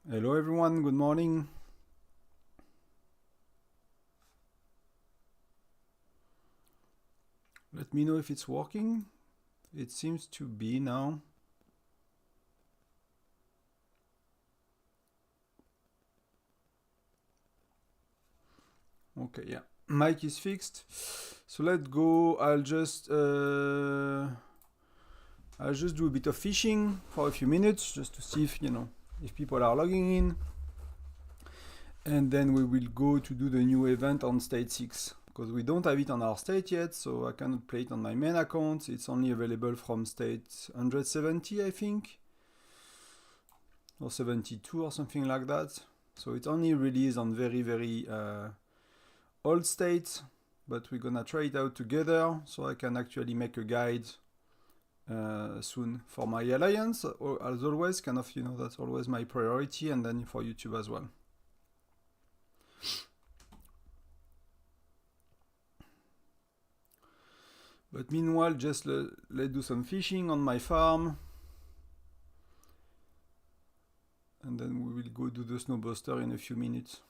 Hello everyone, good morning. Let me know if it's working. It seems to be now. Okay, yeah. Mic is fixed. So let's go. I'll just do a bit of fishing for a few minutes just to see if if people are logging in. And then we will go to do the new event on state 6 because we don't have it on our state yet, so I cannot play it on my main account. It's only available from state 170, I think, or 72 or something like that. So it's only released on very old state, but we're gonna try it out together so I can actually make a guide soon for my alliance. As always, that's always my priority, and then for YouTube as well. But meanwhile, just let's do some fishing on my farm. And then we will go do the Snowbuster in a few minutes.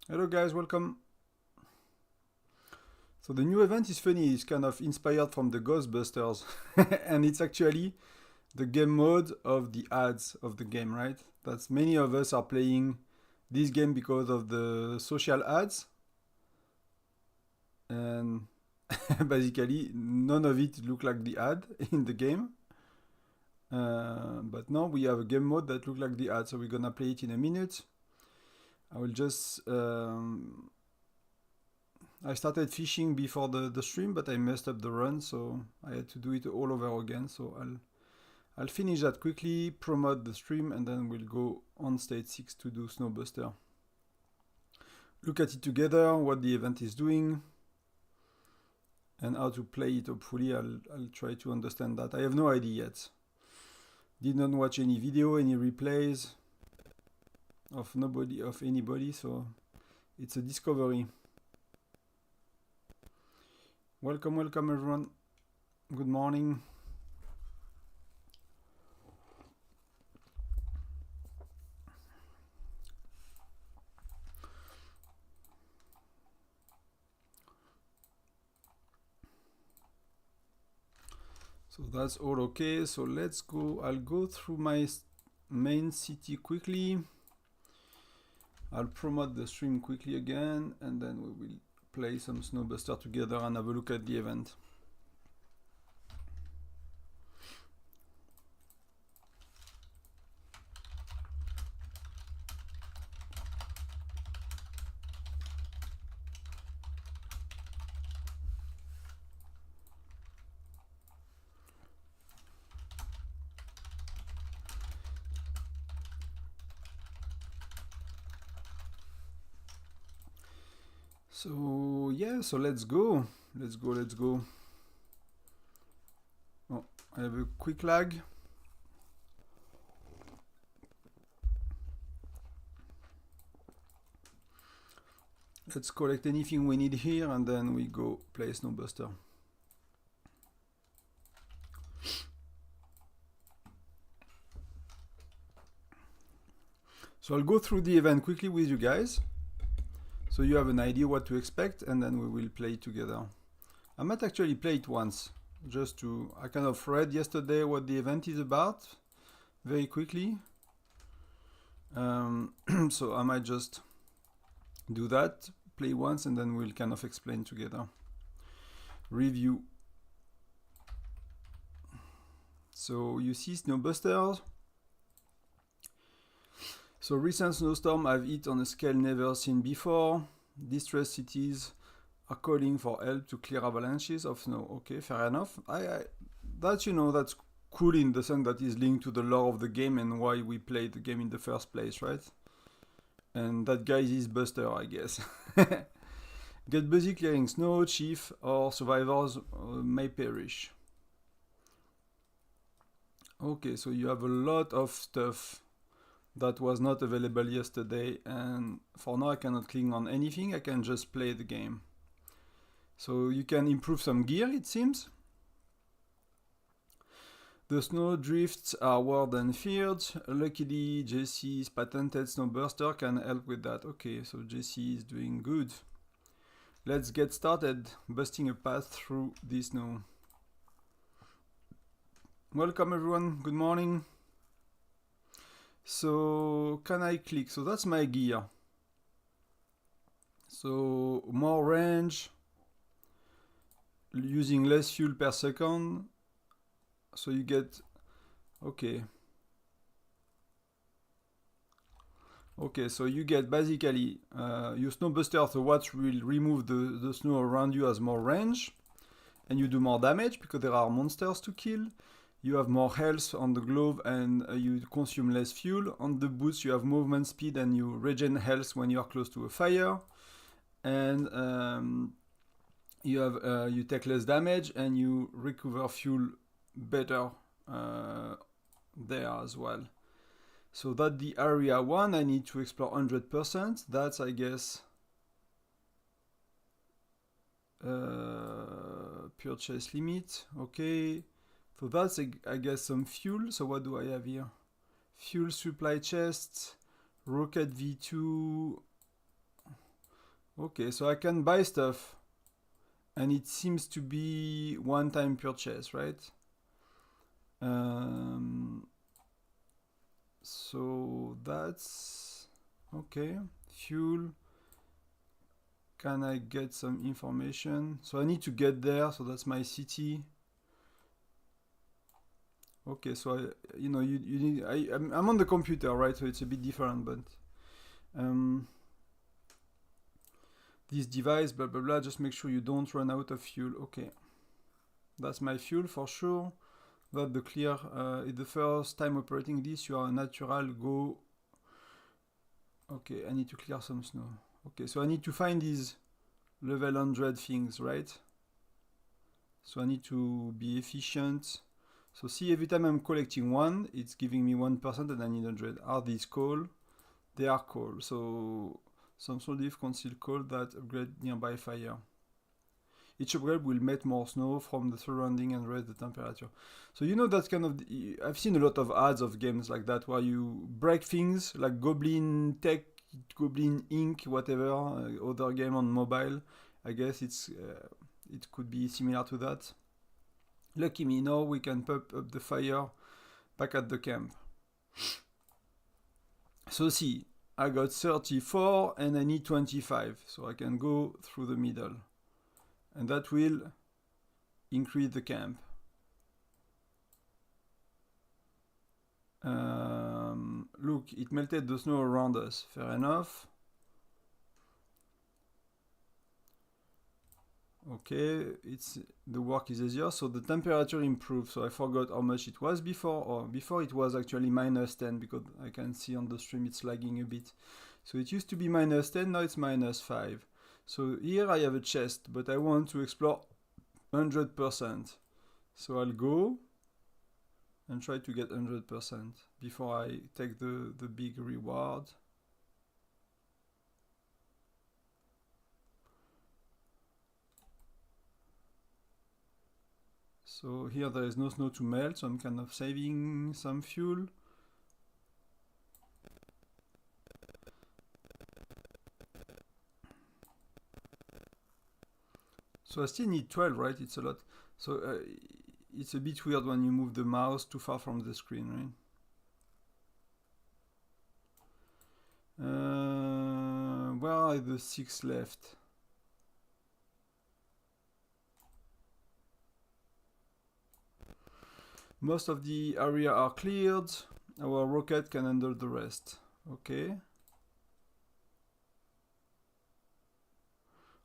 Hello guys, welcome. So the new event is funny, it's kind of inspired from the Ghostbusters. And it's actually the game mode of the ads of the game, right? That's many of us are playing this game because of the social ads. And basically none of it look like the ad in the game. But now we have a game mode that look like the ad, so we're gonna play it in a minute. I will just I started fishing before the stream, but I messed up the run, so I had to do it all over again. So I'll finish that quickly, promote the stream, and then we'll go on stage 6 to do Snowbuster. Look at it together, what the event is doing, and how to play it. Hopefully I'll try to understand that. I have no idea yet. Did not watch any video, any replays of anybody, so it's a discovery. Welcome everyone. Good morning. So that's all okay. So let's go. I'll go through my main city quickly. I'll promote the stream quickly again, and then we will play some Snowbuster together and have a look at the event. So yeah, so let's go. Oh, I have a quick lag. Let's collect anything we need here, and then we go play Snowbuster. So I'll go through the event quickly with you guys, so you have an idea what to expect, and then we will play it together. I might actually play it once, just to... I kind of read yesterday what the event is about, very quickly. So I might just do that, play once, and then we'll kind of explain together. Review. So you see Snowbusters. So recent snowstorm have hit on a scale never seen before. Distressed cities are calling for help to clear avalanches of snow. Okay, fair enough. That's that's cool in the sense that is linked to the lore of the game and why we played the game in the first place, right? And that guy is Buster, I guess. Get busy clearing snow, chief, or survivors may perish. Okay, so you have a lot of stuff that was not available yesterday, and for now I cannot click on anything, I can just play the game. So you can improve some gear, it seems. The snow drifts are worse than feared. Luckily, JC's patented Snowbuster can help with that. Okay, so JC is doing good. Let's get started busting a path through the snow. Welcome everyone, good morning. So, can I click? So that's my gear. So, more range, using less fuel per second. So you get, okay, so you get basically your Snowbuster, so what will remove the snow around you has more range, and you do more damage because there are monsters to kill. You have more health on the glove and you consume less fuel. On the boots you have movement speed and you regen health when you are close to a fire. And you take less damage and you recover fuel better there as well. So that's the area 1. I need to explore 100%. That's, I guess, purchase limit. Okay. So that's, I guess, some fuel. So what do I have here? Fuel supply chest, rocket V2. Okay, so I can buy stuff. And it seems to be one-time purchase, right? So that's okay. Fuel. Can I get some information? So I need to get there. So that's my city. Okay, so you need. I'm on the computer, right? So it's a bit different, but this device, blah blah blah. Just make sure you don't run out of fuel. Okay, that's my fuel for sure. That the clear. It's the first time operating this. You are a natural go. Okay, I need to clear some snow. Okay, so I need to find these level 100 things, right? So I need to be efficient. So see, every time I'm collecting one, it's giving me 1% and I need 100. Are these coal? They are coal. So some soldiers conceal coal that upgrade nearby fire. Each upgrade will melt more snow from the surrounding and raise the temperature. So you know that kind of... I've seen a lot of ads of games like that where you break things like Goblin Tech, Goblin Inc., whatever, other game on mobile. I guess it could be similar to that. Lucky me, now we can pump up the fire back at the camp. So see, I got 34 and I need 25, so I can go through the middle. And that will increase the camp. Look, it melted the snow around us, fair enough. Okay, the work is easier, so the temperature improved. So I forgot how much it was before, or before it was actually -10 because I can see on the stream it's lagging a bit. So it used to be -10, now it's -5. So here I have a chest, but I want to explore 100%. So I'll go and try to get 100% before I take the big reward. So here there is no snow to melt, so I'm kind of saving some fuel. So I still need 12, right? It's a lot. So it's a bit weird when you move the mouse too far from the screen, right? Where are the 6 left? Most of the area are cleared. Our rocket can handle the rest. Okay.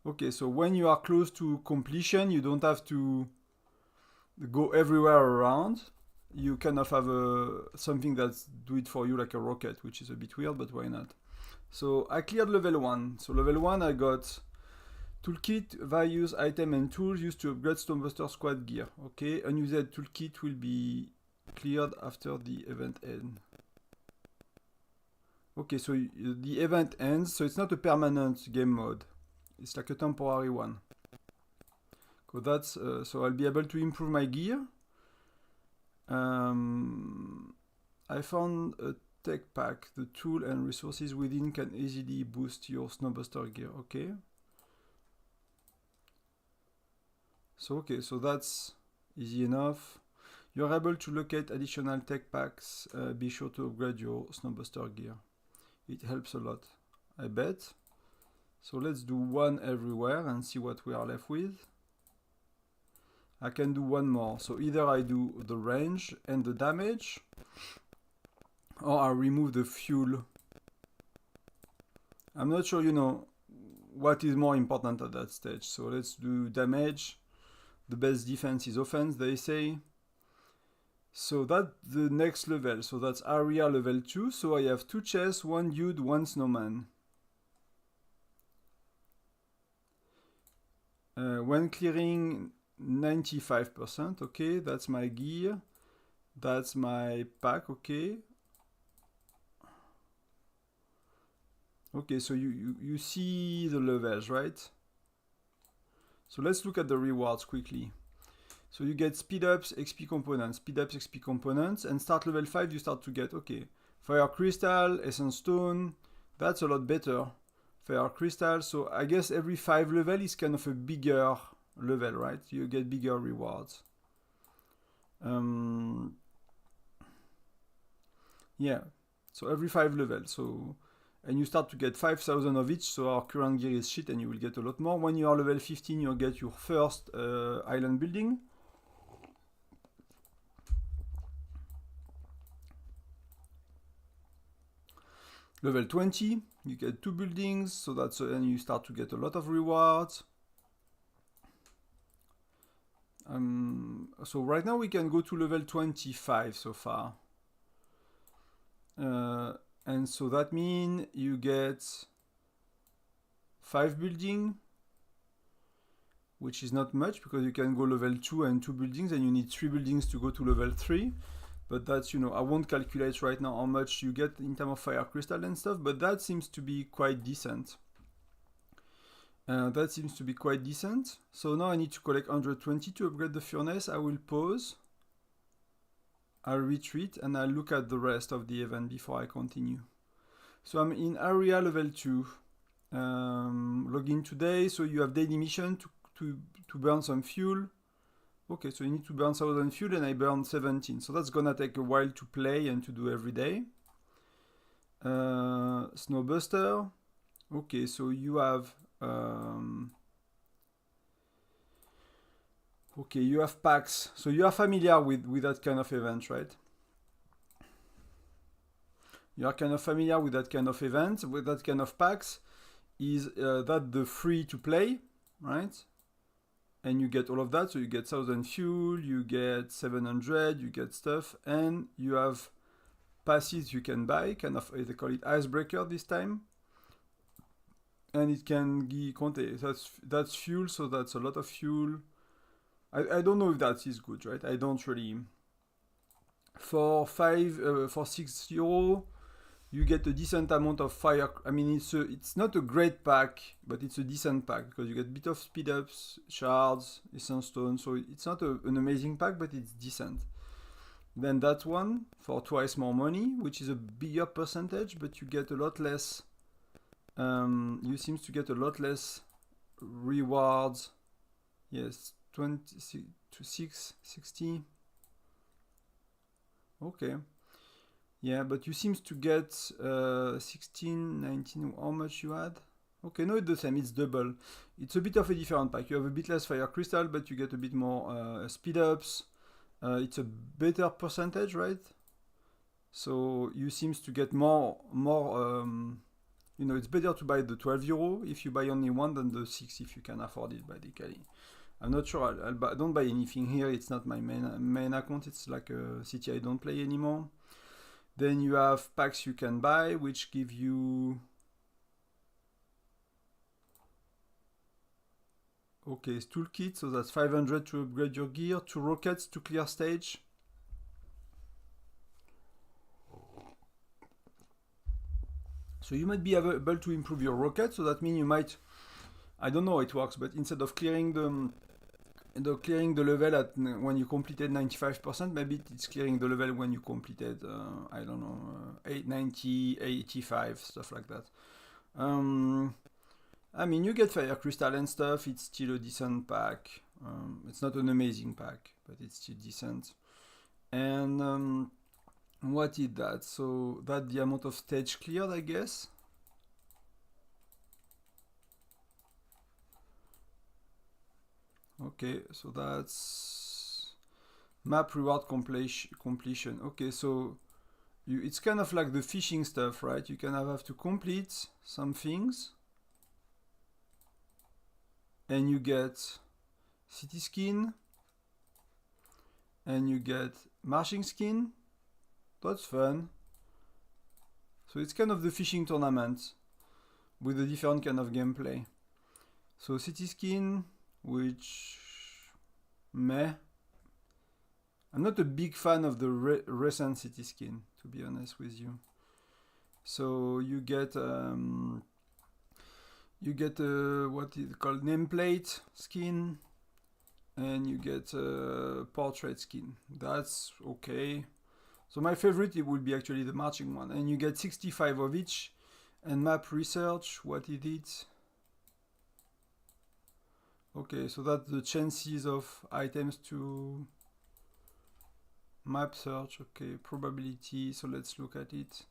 Okay, so when you are close to completion, you don't have to go everywhere around. You kind of have something that's do it for you like a rocket, which is a bit weird, but why not? So I cleared level 1. So level 1 I got toolkit, values, item and tools used to upgrade Snowbuster squad gear. Okay, unused toolkit will be cleared after the event ends. Okay, so the event ends, so it's not a permanent game mode. It's like a temporary one. So that's so I'll be able to improve my gear. I found a tech pack. The tool and resources within can easily boost your Snowbuster gear. Okay. So that's easy enough. You're able to locate additional tech packs. Be sure to upgrade your Snowbuster gear. It helps a lot, I bet. So let's do one everywhere and see what we are left with. I can do one more. So either I do the range and the damage, or I remove the fuel. I'm not sure, you know, what is more important at that stage. So let's do damage. The best defense is offense, they say. So that's the next level. So that's area level 2. So I have 2 chests, 1 dude, 1 snowman. When clearing 95%, okay, that's my gear. That's my pack, okay. Okay, so you see the levels, right? So let's look at the rewards quickly. So you get speed ups, XP components, speed ups, XP components, and start level 5, you start to get, okay, fire crystal, essence stone, that's a lot better. Fire crystal, so I guess every 5 level is kind of a bigger level, right? You get bigger rewards. Yeah, so every 5 levels, so, and you start to get 5,000 of each, so our current gear is shit and you will get a lot more. When you are level 15, you'll get your first island building. Level 20, you get 2 buildings, so that's and you start to get a lot of rewards. So right now we can go to level 25 so far. And so that means you get 5 buildings, which is not much because you can go level 2 and 2 buildings and you need 3 buildings to go to level 3. But that's, you know, I won't calculate right now how much you get in terms of fire crystal and stuff, but that seems to be quite decent. So now I need to collect 120 to upgrade the furnace. I will pause. I'll retreat and I'll look at the rest of the event before I continue. So I'm in area level 2. Login today. So you have daily mission to burn some fuel. Okay, so you need to burn 1,000 fuel and I burned 17. So that's gonna take a while to play and to do every day. Snowbuster. Okay, so you have okay, you have packs. So you are familiar with that kind of event, right? You are kind of familiar with that kind of event, with that kind of packs. Is that the free to play, right? And you get all of that, so you get 1,000 fuel, you get 700, you get stuff, and you have passes you can buy, kind of, they call it icebreaker this time. And it can contain, that's fuel, so that's a lot of fuel. I don't know if that is good, right? I don't really. For 6 euro, you get a decent amount of fire. I mean, it's not a great pack, but it's a decent pack because you get a bit of speed ups, shards, essence stone. So it's not an amazing pack, but it's decent. Then that one for twice more money, which is a bigger percentage, but you get a lot less. You seem to get a lot less rewards. Yes, 20 to 60. Okay. Yeah, but you seem to get 16, 19, how much you had? Okay, no, it's the same, it's double. It's a bit of a different pack. You have a bit less fire crystal, but you get a bit more speed ups. It's a better percentage, right? So you seem to get more you know, it's better to buy the 12 euro if you buy only one than the 6 if you can afford it, basically. I'm not sure, I don't buy anything here, it's not my main account, it's like a city I don't play anymore. Then you have packs you can buy, which give you... Okay, it's toolkit, so that's 500 to upgrade your gear, 2 rockets to clear stage. So you might be able to improve your rocket, so that means you might... I don't know how it works, but instead of clearing the clearing the level at when you completed 95%, maybe it's clearing the level when you completed, I don't know, 890, 85, stuff like that. I mean, you get fire crystal and stuff, it's still a decent pack. It's not an amazing pack, but it's still decent. And what is that? So that's the amount of stage cleared, I guess. Okay, so that's map reward completion. Okay, so it's kind of like the fishing stuff, right? You kind of have to complete some things, and you get city skin, and you get marching skin. That's fun. So it's kind of the fishing tournament with a different kind of gameplay. So city skin, which meh. I'm not a big fan of the recent city skin, to be honest with you. So you get what is called nameplate skin, and you get portrait skin. That's okay. So my favorite, it would be actually the marching one, and you get 65 of each. And map research, what is it? Okay, so that's the chances of items to map search. Okay, probability, so let's look at it.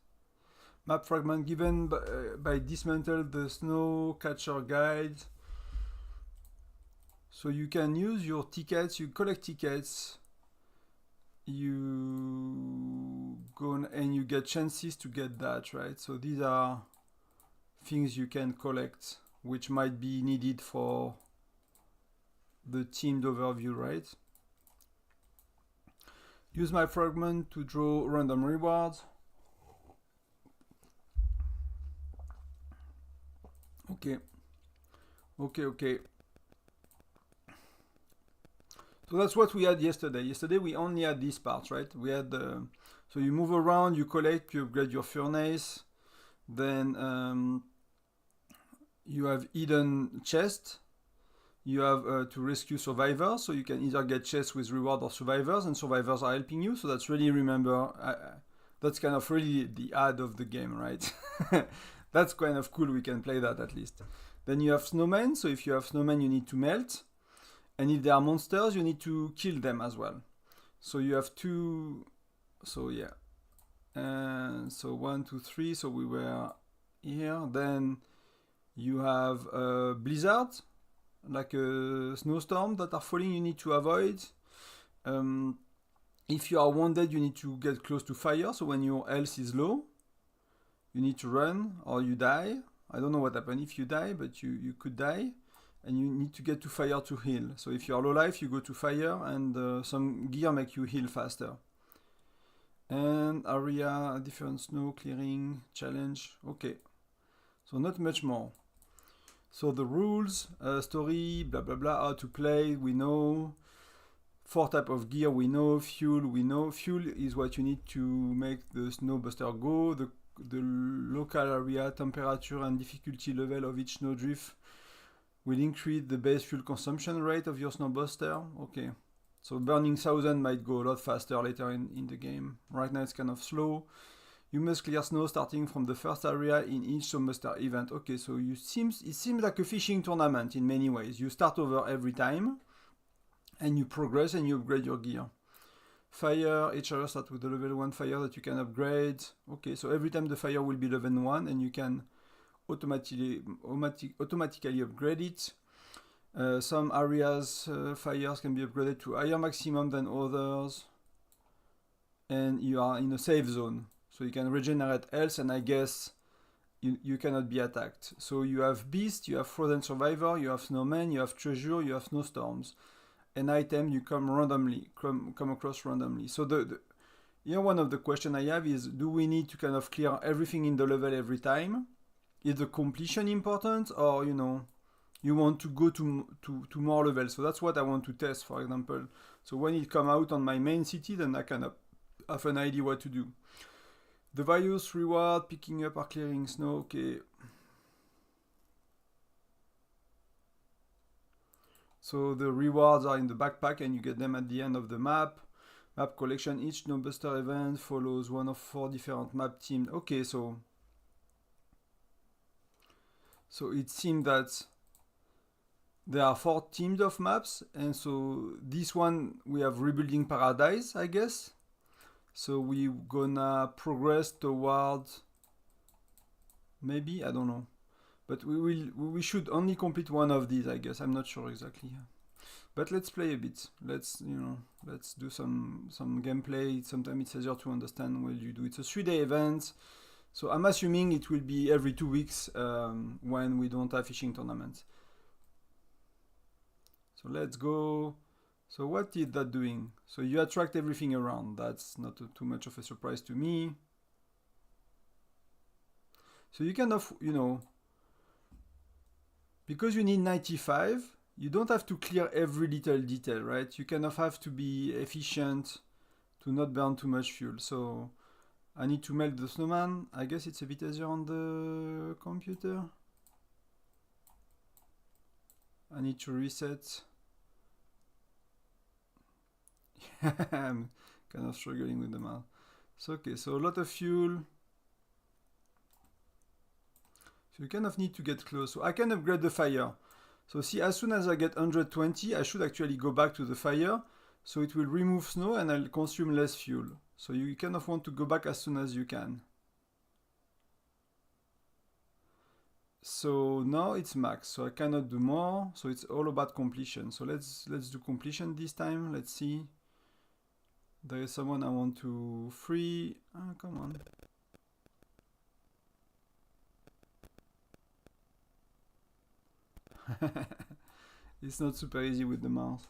Map fragment given by dismantle the snow catcher guide. So you can use your tickets, you collect tickets, you go and you get chances to get that, right? So these are things you can collect, which might be needed for the teamed overview, right? Use my fragment to draw random rewards. Okay. So that's what we had yesterday. Yesterday we only had these parts, right? We had so you move around, you collect, you upgrade your furnace, then you have hidden chest. You have to rescue survivors, so you can either get chests with reward or survivors, and survivors are helping you. So that's really, that's kind of really the add of the game, right? That's kind of cool. We can play that at least. Then you have snowmen. So if you have snowmen, you need to melt, and if they are monsters, you need to kill them as well. So you have two. So yeah, and so 1, 2, 3. So we were here. Then you have blizzard, like a snowstorm that are falling, you need to avoid. If you are wounded, you need to get close to fire, so when your health is low, you need to run or you die. I don't know what happens if you die, but you could die, and you need to get to fire to heal. So if you are low life, you go to fire, and some gear make you heal faster. And area, different snow clearing, challenge, okay. So not much more. So the rules, story, blah blah blah, how to play, we know. 4 type of gear, we know. Fuel, we know. Fuel is what you need to make the Snowbuster go. The local area, temperature, and difficulty level of each snowdrift will increase the base fuel consumption rate of your Snowbuster. Okay. So burning 1000 might go a lot faster later in the game. Right now it's kind of slow. You must clear snow starting from the first area in each Snowbuster event. Okay, so it seems like a fishing tournament in many ways. You start over every time, and you progress and you upgrade your gear. Fire, each area starts with the level 1 fire that you can upgrade. Okay, so every time the fire will be level 1, and you can automatically upgrade it. Some areas, fires can be upgraded to higher maximum than others. And you are in a safe zone. So you can regenerate health, and I guess you cannot be attacked. So you have beast, you have frozen survivor, you have snowman, you have treasure, you have snowstorms. An item you come across randomly. So one of the questions I have is, do we need to kind of clear everything in the level every time? Is the completion important, or you want to go to more levels? So that's what I want to test, for example. So when it come out on my main city, then I kind of have an idea what to do. The various reward, picking up or clearing snow, okay. So the rewards are in the backpack and you get them at the end of the map. Map collection, each Snowbuster event follows one of 4 different map teams. Okay, so it seems that there are 4 teams of maps, and so this one we have Rebuilding Paradise, I guess. So we're gonna progress towards, maybe, I don't know. But we should only complete one of these, I guess. I'm not sure exactly. But let's play a bit. Let's do some gameplay. Sometimes it's easier to understand when you do. It's a 3-day event. So I'm assuming it will be every 2 weeks when we don't have fishing tournaments. So let's go. So what is that doing? So you attract everything around. That's not too much of a surprise to me. So you kind of, because you need 95, you don't have to clear every little detail, right? You kind of have to be efficient to not burn too much fuel. So I need to melt the snowman. I guess it's a bit easier on the computer. I need to reset. I'm kind of struggling with the mouse. So okay, so a lot of fuel. So you kind of need to get close. So I can upgrade the fire. So see, as soon as I get 120, I should actually go back to the fire. So it will remove snow and I'll consume less fuel. So you kind of want to go back as soon as you can. So now it's max, so I cannot do more. So it's all about completion. So let's do completion this time. Let's see. There is someone I want to free. Oh, come on. It's not super easy with the mouse.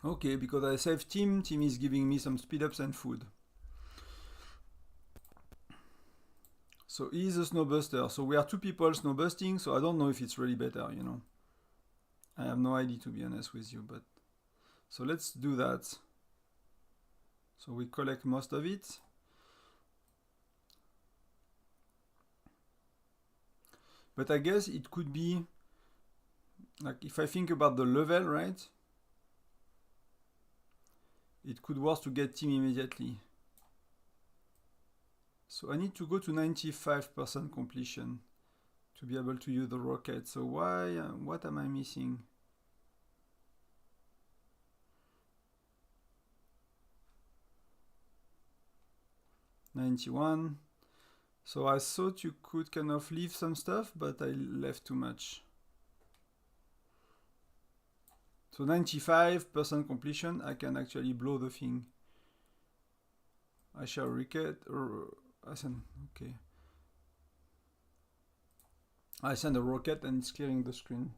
Okay, because I save team. Team is giving me some speed ups and food. So he's a snowbuster. So we are 2 people snowbusting. So I don't know if it's really better, I have no idea, to be honest with you. But so let's do that. So we collect most of it. But I guess it could be, like, if I think about the level, right? It could work to get team immediately. So I need to go to 95% completion to be able to use the rocket. So what am I missing? $91. So I thought you could kind of leave some stuff, but I left too much. So 95% completion, I can actually blow the thing. I shall rocket, or I send, okay. I send a rocket and it's clearing the screen.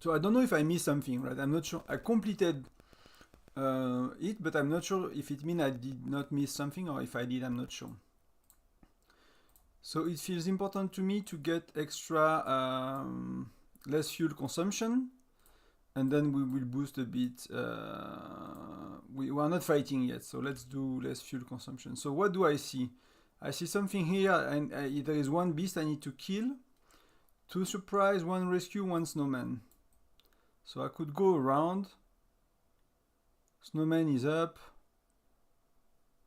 So I don't know if I missed something, right? I'm not sure. I completed it, but I'm not sure if it means I did not miss something, or if I did, I'm not sure. So it feels important to me to get extra less fuel consumption, and then we will boost a bit. We are not fighting yet, so let's do less fuel consumption. So what do I see? I see something here, and there is 1 beast I need to kill. 2 surprise, 1 rescue, 1 snowman. So I could go around. Snowman is up.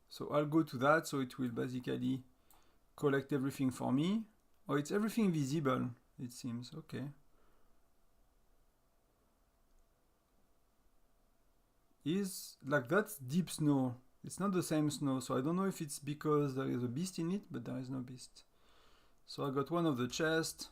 So I'll go to that, so it will basically collect everything for me. Oh, it's everything visible, it seems. Okay. Is like, that's deep snow. It's not the same snow, so I don't know if it's because there is a beast in it, but there is no beast. So I got one of the chests.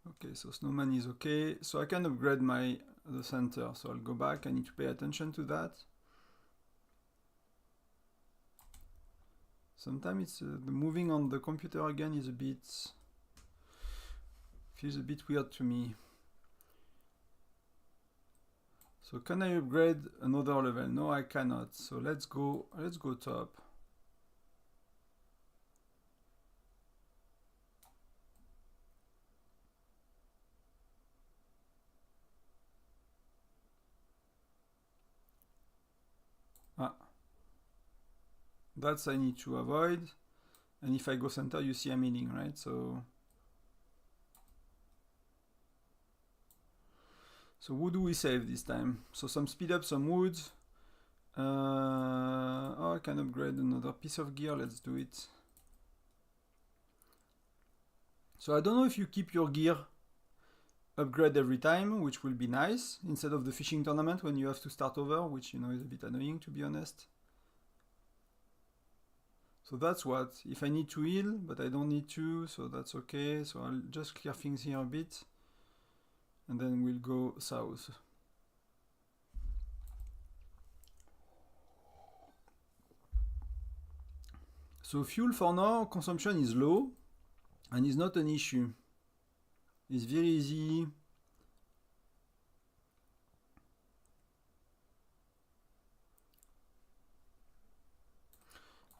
Okay, so snowman is okay. So I can upgrade the center. So I'll go back. I need to pay attention to that. Sometimes it's the moving on the computer again is feels a bit weird to me. So can I upgrade another level? No, I cannot. So let's go top. that's I need to avoid. And if I go center, you see I'm healing, right? So who do we save this time? So some speed up, some wood. Oh, I can upgrade another piece of gear. Let's do it. So I don't know if you keep your gear upgrade every time, which will be nice, instead of the fishing tournament when you have to start over, which, you know, is a bit annoying, to be honest. So that's what, if I need to heal, but I don't need to, so that's okay. So I'll just clear things here a bit, and then we'll go south. So fuel for now, consumption is low, and is not an issue. It's very easy.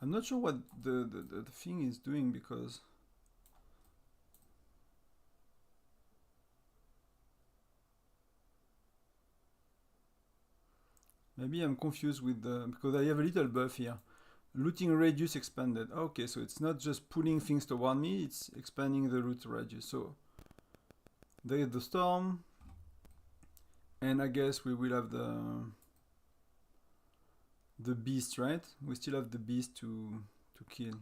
I'm not sure what the thing is doing, because maybe I'm confused with because I have a little buff here. Looting radius expanded. Okay, so it's not just pulling things toward me, it's expanding the loot radius. So there is the storm, and I guess we will have the beast, right? We still have the beast to kill.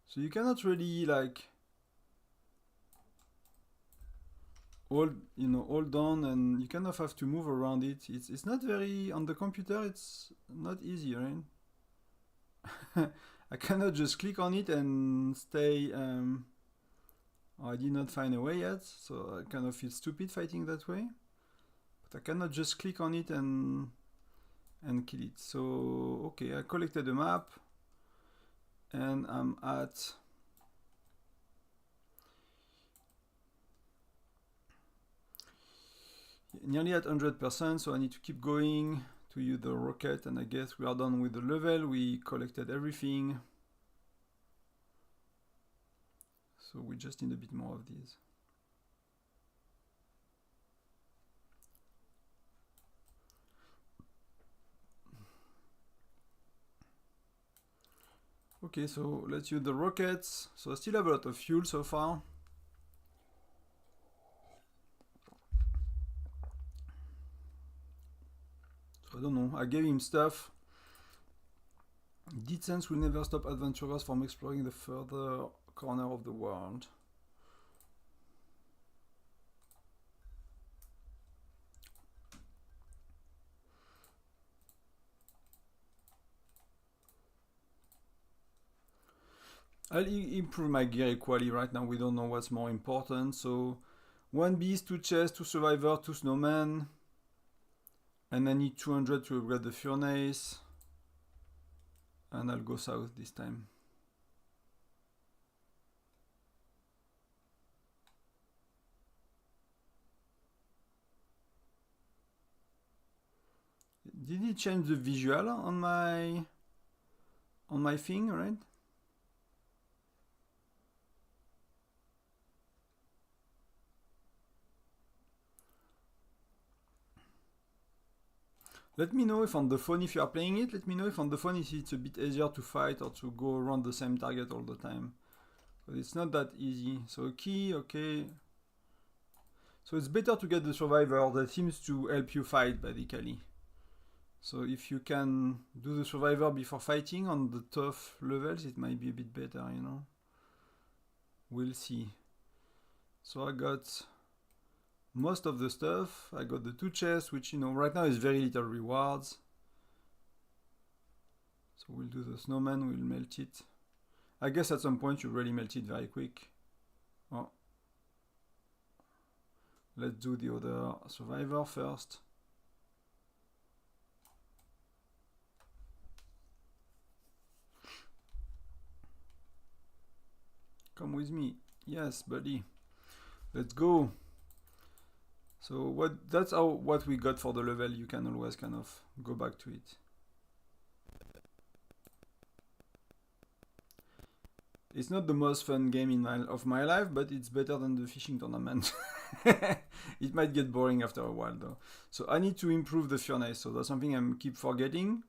So you cannot really like hold on, and you kind of have to move around it. It's not very, on the computer it's not easy, right? I cannot just click on it and stay. I did not find a way yet, so I kind of feel stupid fighting that way. But I cannot just click on it and kill it. So okay, I collected the map, and I'm at nearly at 100%, so I need to keep going to use the rocket, and I guess we are done with the level. We collected everything, so we just need a bit more of these. Okay, so let's use the rockets. So I still have a lot of fuel so far. So I don't know, I gave him stuff. Deed sense will never stop adventurers from exploring the further corner of the world. I'll improve my gear equally. Right now we don't know what's more important. So 1 beast, 2 chests, 2 survivor, 2 snowmen. And I need 200 to upgrade the furnace. And I'll go south this time. Did it change the visual on my thing, right? Let me know if on the phone, if you are playing it, let me know if on the phone if it's a bit easier to fight or to go around the same target all the time. But it's not that easy. So key, okay. So it's better to get the survivor that seems to help you fight, basically. So if you can do the survivor before fighting on the tough levels, it might be a bit better, you know. We'll see. So I got most of the stuff. I got the 2 chests, which, you know, right now is very little rewards. So we'll do the snowman, we'll melt it. I guess at some point you really melt it very quick. Oh. Let's do the other survivor first. Come with me. Yes, buddy. Let's go. So that's what we got for the level. You can always kind of go back to it. It's not the most fun game of my life, but it's better than the fishing tournament. It might get boring after a while though. So I need to improve the furnace. So that's something I keep forgetting.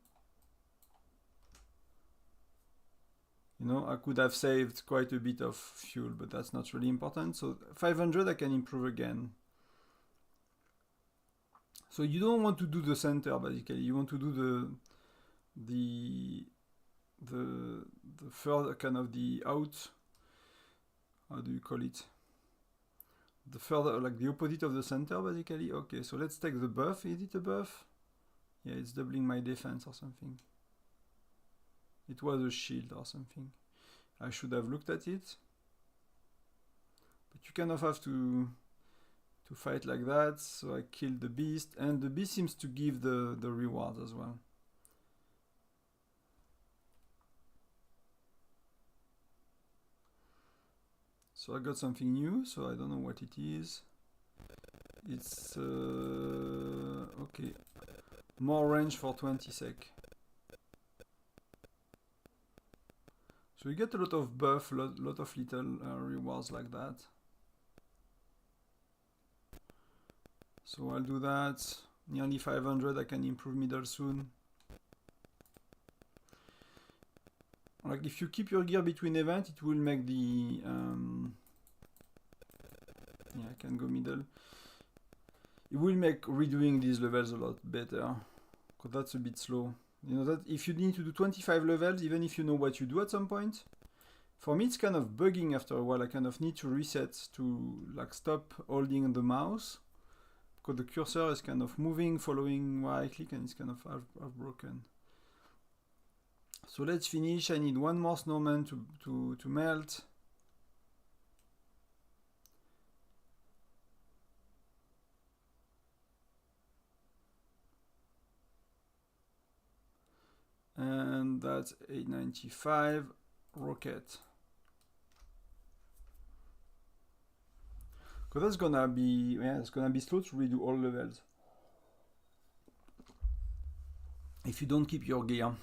You know, I could have saved quite a bit of fuel, but that's not really important. So 500 I can improve again. So you don't want to do the center basically. You want to do the further kind of the out. How do you call it? The further, like the opposite of the center basically. Okay, so let's take the buff. Is it a buff? Yeah, it's doubling my defense or something. It was a shield or something. I should have looked at it. But you kind of have to fight like that. So I killed the beast, and the beast seems to give the rewards as well. So I got something new, so I don't know what it is. It's okay. More range for 20 sec. So you get a lot of buff, lot of little rewards like that. So I'll do that. Nearly 500, I can improve middle soon. Like if you keep your gear between events, it will make the... yeah, I can go middle. It will make redoing these levels a lot better, because that's a bit slow. You know that if you need to do 25 levels, even if you know what you do at some point, for me it's kind of bugging after a while. I kind of need to reset to like stop holding the mouse, because the cursor is kind of moving, following where I click, and it's kind of half broken. So let's finish. I need one more snowman to melt. And that's 895 rocket. Because that's gonna be, yeah, it's gonna be slow to redo all levels if you don't keep your gear.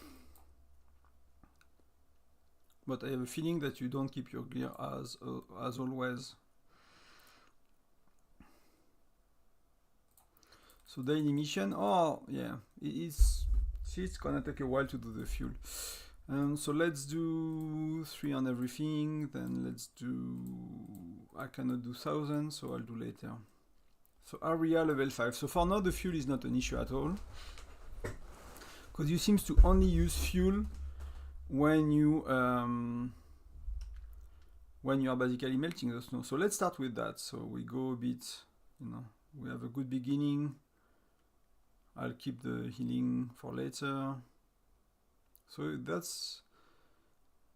But I have a feeling that you don't keep your gear as always. So daily mission. Oh yeah, it's gonna take a while to do the fuel. So let's do 3 on everything. Then let's do. I cannot do 1000, so I'll do later. So area level 5. So for now the fuel is not an issue at all, because you seem to only use fuel when you are basically melting the snow. So let's start with that. So we go a bit, you know, we have a good beginning. I'll keep the healing for later. So that's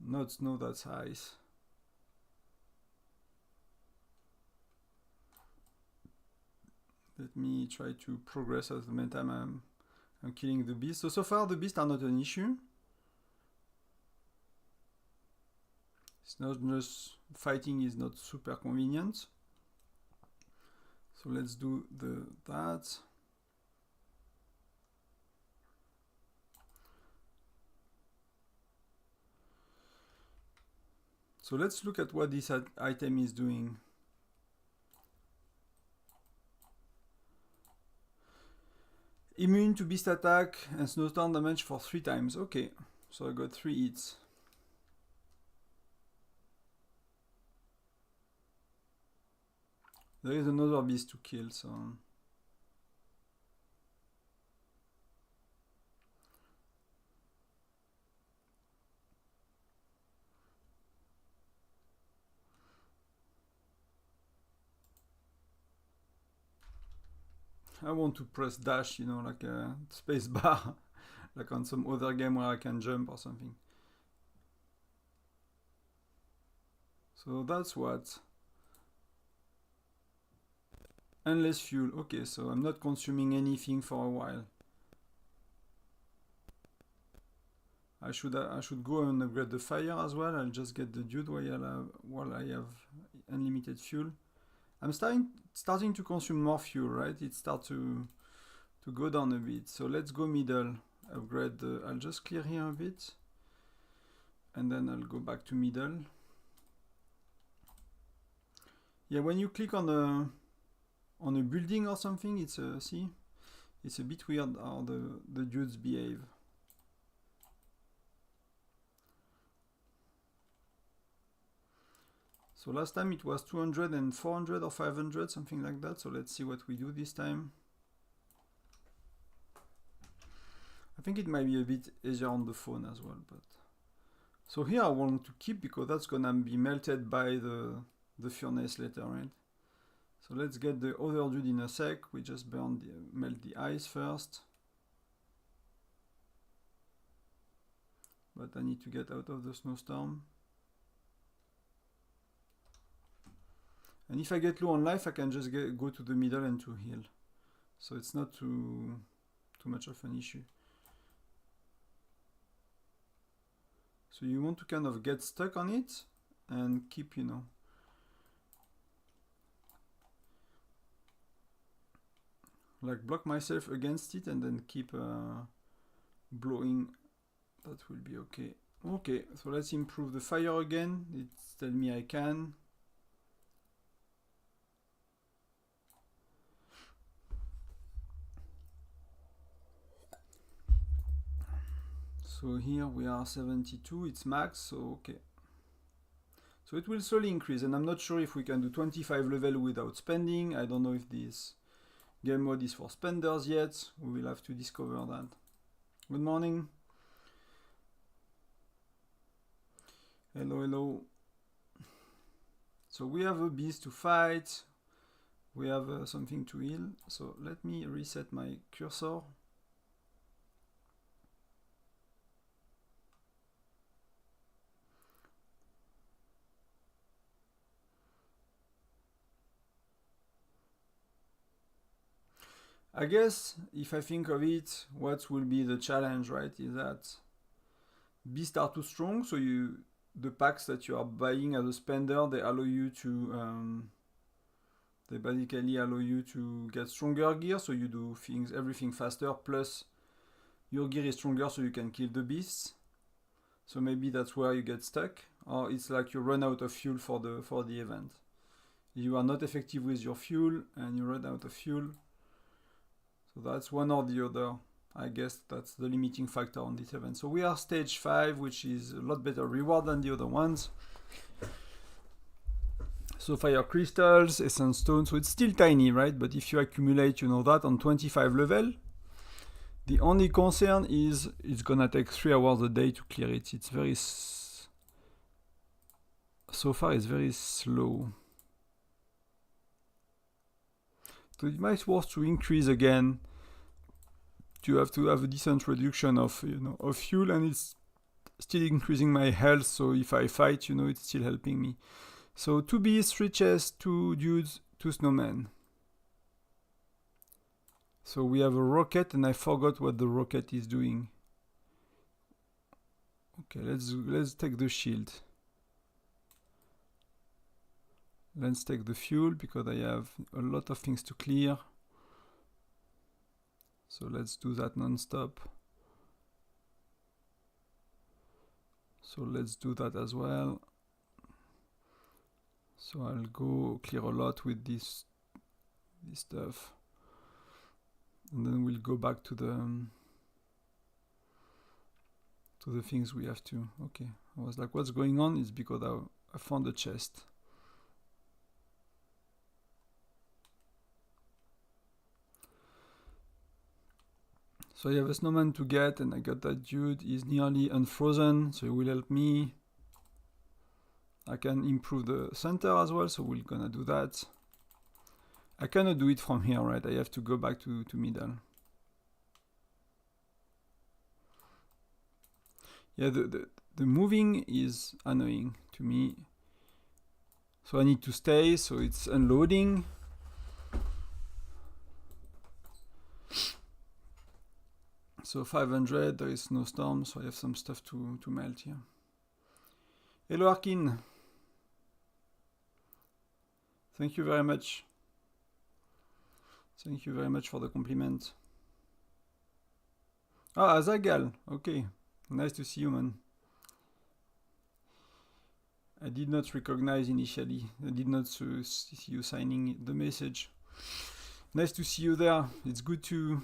not snow, that's ice. Let me try to progress at the meantime I'm killing the beast. So far the beasts are not an issue. It's not just fighting is not super convenient. So let's do that. So let's look at what this item is doing. Immune to beast attack and snowstorm damage for 3 times. Okay, so I got 3 hits. There is another beast to kill, so... I want to press dash, you know, like a space bar, like on some other game where I can jump or something. So that's what. Endless fuel. Okay, so I'm not consuming anything for a while. I should go and upgrade the fire as well. I'll just get the dude while I have unlimited fuel. I'm starting to consume more fuel, right? It starts to go down a bit. So let's go middle. Upgrade the. I'll just clear here a bit, and then I'll go back to middle. Yeah, when you click on a building or something, it's it's a bit weird how the dudes behave. So last time it was 200 and 400 or 500, something like that. So let's see what we do this time. I think it might be a bit easier on the phone as well, but so here I want to keep because that's gonna be melted by the furnace later, right? So let's get the other dude in a sec. We just melt the ice first. But I need to get out of the snowstorm. And if I get low on life, I can just go to the middle and to heal. So it's not too much of an issue. So you want to kind of get stuck on it and keep, you know, like block myself against it and then keep blowing. That will be okay. Okay, so let's improve the fire again. It's telling me I can. So here we are 72, it's max, so okay. So it will slowly increase, and I'm not sure if we can do 25 level without spending. I don't know if this game mode is for spenders yet. We will have to discover that. Good morning. Hello, hello. So we have a beast to fight. We have something to heal. So let me reset my cursor. I guess if I think of it, what will be the challenge, right, is that beasts are too strong, so the packs that you are buying as a spender, they allow you to they basically allow you to get stronger gear, so you do everything faster, plus your gear is stronger so you can kill the beasts. So maybe that's where you get stuck, or it's like you run out of fuel for the event. You are not effective with your fuel and you run out of fuel. So that's one or the other. I guess that's the limiting factor on this event. So we are stage 5, which is a lot better reward than the other ones. So fire crystals, essence stone, so it's still tiny, right? But if you accumulate, you know, that on 25 level, the only concern is it's gonna take 3 hours a day to clear it. It's very, so far it's very slow. So it might be worth to increase again. You have to have a decent reduction of, you know, of fuel, and it's still increasing my health. So if I fight, you know, it's still helping me. So 2 beasts, 3 chests, 2 dudes, 2 snowmen. So we have a rocket, and I forgot what the rocket is doing. Okay, let's take the shield. Let's take the fuel because I have a lot of things to clear. So let's do that non-stop. So let's do that as well. So I'll go clear a lot with this stuff. And then we'll go back to the things we have to. Okay, I was like, what's going on? It's because I found a chest. So I have a snowman to get, and I got that dude. He's nearly unfrozen, so he will help me. I can improve the center as well, so we're gonna do that. I cannot do it from here, right? I have to go back to middle. Yeah, the moving is annoying to me. So I need to stay, so it's unloading. So 500, there is no storm, so I have some stuff to melt here. Hello Arkin. Thank you very much. Thank you very much for the compliment. Ah, Azagal. Okay. Nice to see you, man. I did not recognize initially. I did not see you signing the message. Nice to see you there. It's good to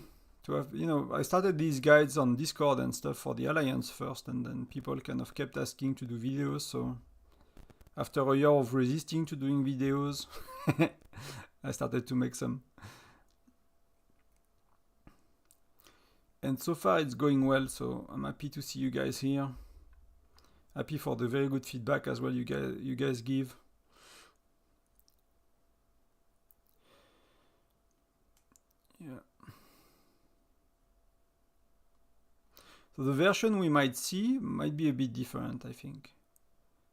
have, you know, I started these guides on Discord and stuff for the Alliance first, and then people kind of kept asking to do videos, so After a year of resisting to doing videos, I started to make some. And so far it's going well, so I'm happy to see you guys here. Happy for the very good feedback as well you guys give. Yeah. So the version we might see might be a bit different, I think.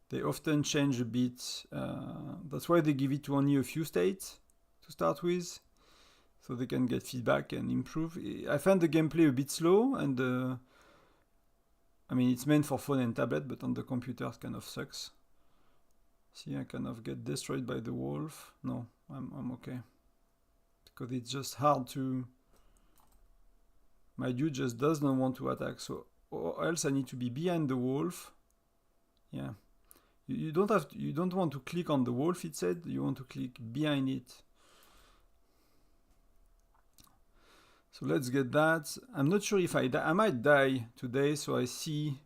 They often change a bit. That's why they give it to only a few states to start with, so they can get feedback and improve. I find the gameplay a bit slow, and I mean, it's meant for phone and tablet, but on the computer it kind of sucks. See, I kind of get destroyed by the wolf. No, I'm okay. Because it's just hard to... My dude just does not want to attack, so or else I need to be behind the wolf. Yeah. You don't have to, you don't want to click on the wolf, it said, you want to click behind it. So let's get that. I'm not sure if I might die today, so I see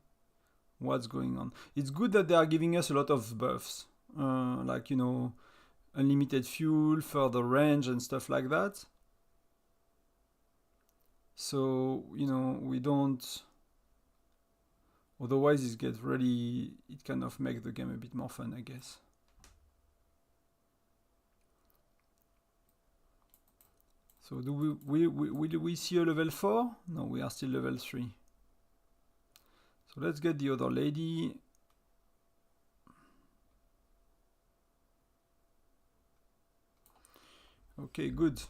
what's going on. It's good that they are giving us a lot of buffs, like, you know, unlimited fuel, further range and stuff like that. So, you know, we don't... Otherwise it gets really... It kind of makes the game a bit more fun, I guess. So do we see a level 4? No, we are still level 3. So let's get the other lady. Okay, good.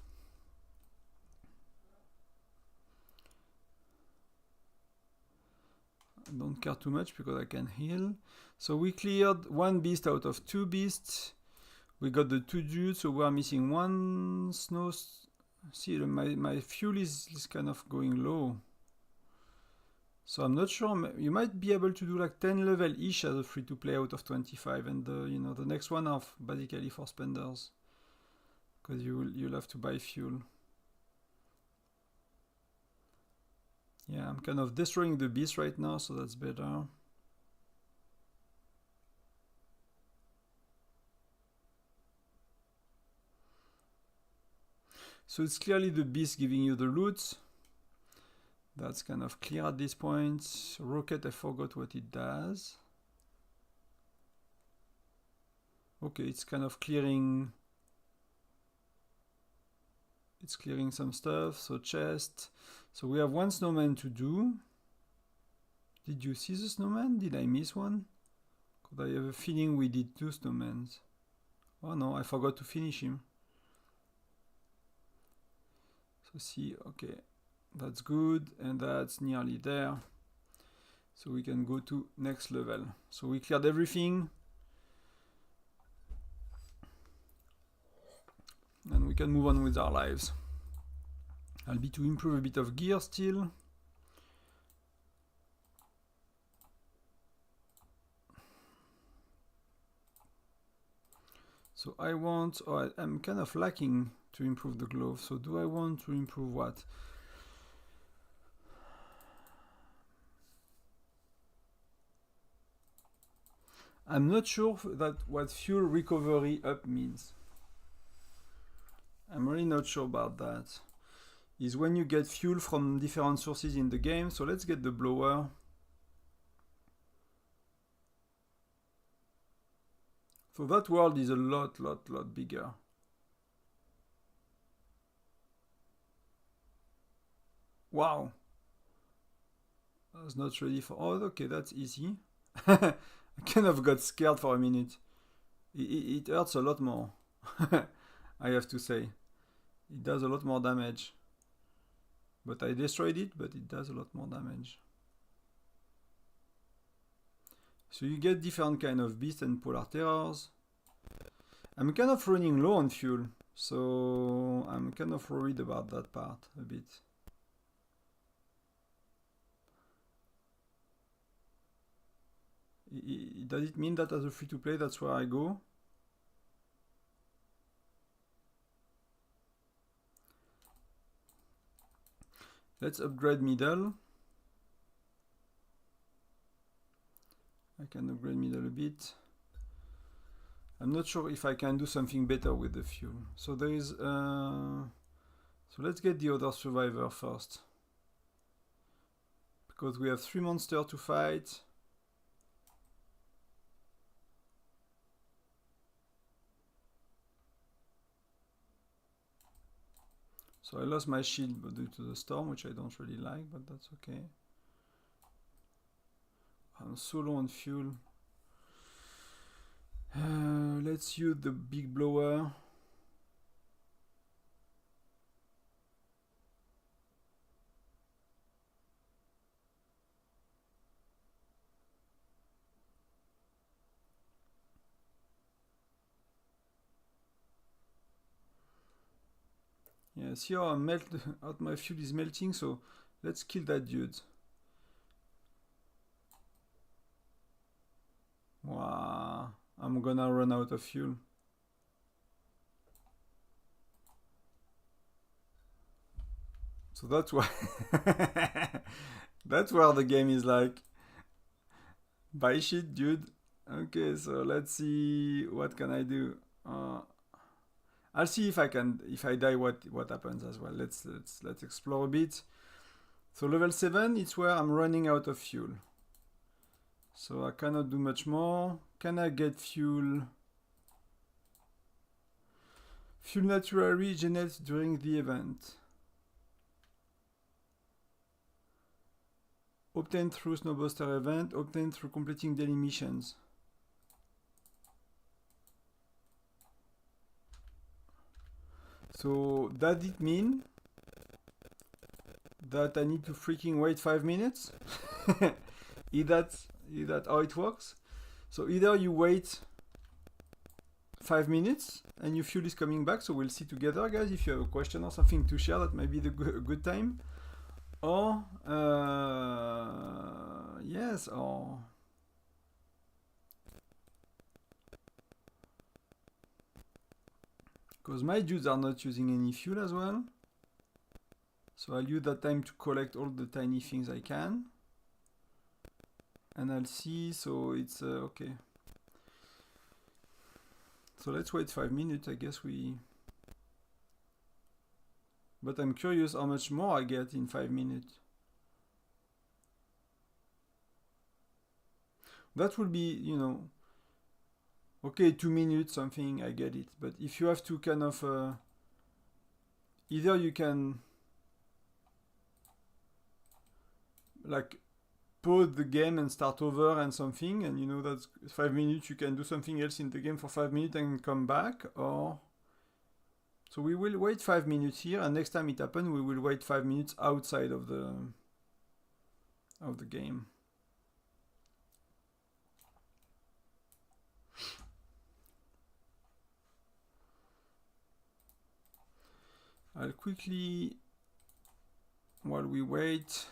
I don't care too much because I can heal. So we cleared one beast out of 2 beasts. We got the 2 dudes, so we are missing 1 snow. See, my fuel is kind of going low. So I'm not sure. You might be able to do like 10 level each as a free-to-play out of 25, and you know, the next one are basically for spenders, because you'll have to buy fuel. Yeah, I'm kind of destroying the beast right now, so that's better. So it's clearly the beast giving you the loot. That's kind of clear at this point. Rocket, I forgot what it does. Okay, it's kind of clearing... It's clearing some stuff, so chest. So we have 1 snowman to do. Did you see the snowman? Did I miss one? Because I have a feeling we did 2 snowmans. Oh no, I forgot to finish him. So see, okay, that's good, and that's nearly there. So we can go to next level. So we cleared everything. And we can move on with our lives. I'll be to improve a bit of gear still. So I want, oh, I'm kind of lacking to improve the glove. So do I want to improve what? I'm not sure that what fuel recovery up means. I'm really not sure about that. Is when you get fuel from different sources in the game. So let's get the blower. So that world is a lot bigger. Wow. I was not ready for... Oh, okay, that's easy. I kind of got scared for a minute. It hurts a lot more. I have to say. It does a lot more damage. But I destroyed it, but it does a lot more damage. So you get different kind of beasts and polar terrors. I'm kind of running low on fuel, so I'm kind of worried about that part a bit. Does it mean that as a free-to-play, that's where I go? Let's upgrade middle. I can upgrade middle a bit. I'm not sure if I can do something better with the fuel. So there is so let's get the other survivor first, because we have 3 monsters to fight. So I lost my shield due to the storm, which I don't really like, but that's okay. I'm so low on fuel. Let's use the big blower. Yeah, see how my fuel is melting, so let's kill that dude. Wow, I'm gonna run out of fuel. So that's why that's where the game is like, buy shit, dude. Okay, so let's see, what can I do? I'll see if I can, if I die, what happens as well. Let's explore a bit. So level 7, it's where I'm running out of fuel. So I cannot do much more. Can I get fuel? Fuel naturally regenerates during the event. Obtained through Snowbuster event, obtained through completing daily missions. So does it mean that I need to freaking wait 5 minutes? Is that how it works? So either you wait 5 minutes and your fuel is coming back, so we'll see together, guys. If you have a question or something to share, that might be a good time. Or yes, or because my dudes are not using any fuel as well, so I'll use that time to collect all the tiny things I can, and I'll see. So it's okay. So let's wait 5 minutes, I guess but I'm curious how much more I get in 5 minutes. That would be, you know, okay, 2 minutes something, I get it. But if you have to kind of either you can like pause the game and start over and something, and you know that's 5 minutes, you can do something else in the game for 5 minutes and come back. Or so we will wait 5 minutes here, and next time it happens we will wait 5 minutes outside of the game. I'll quickly, while we wait,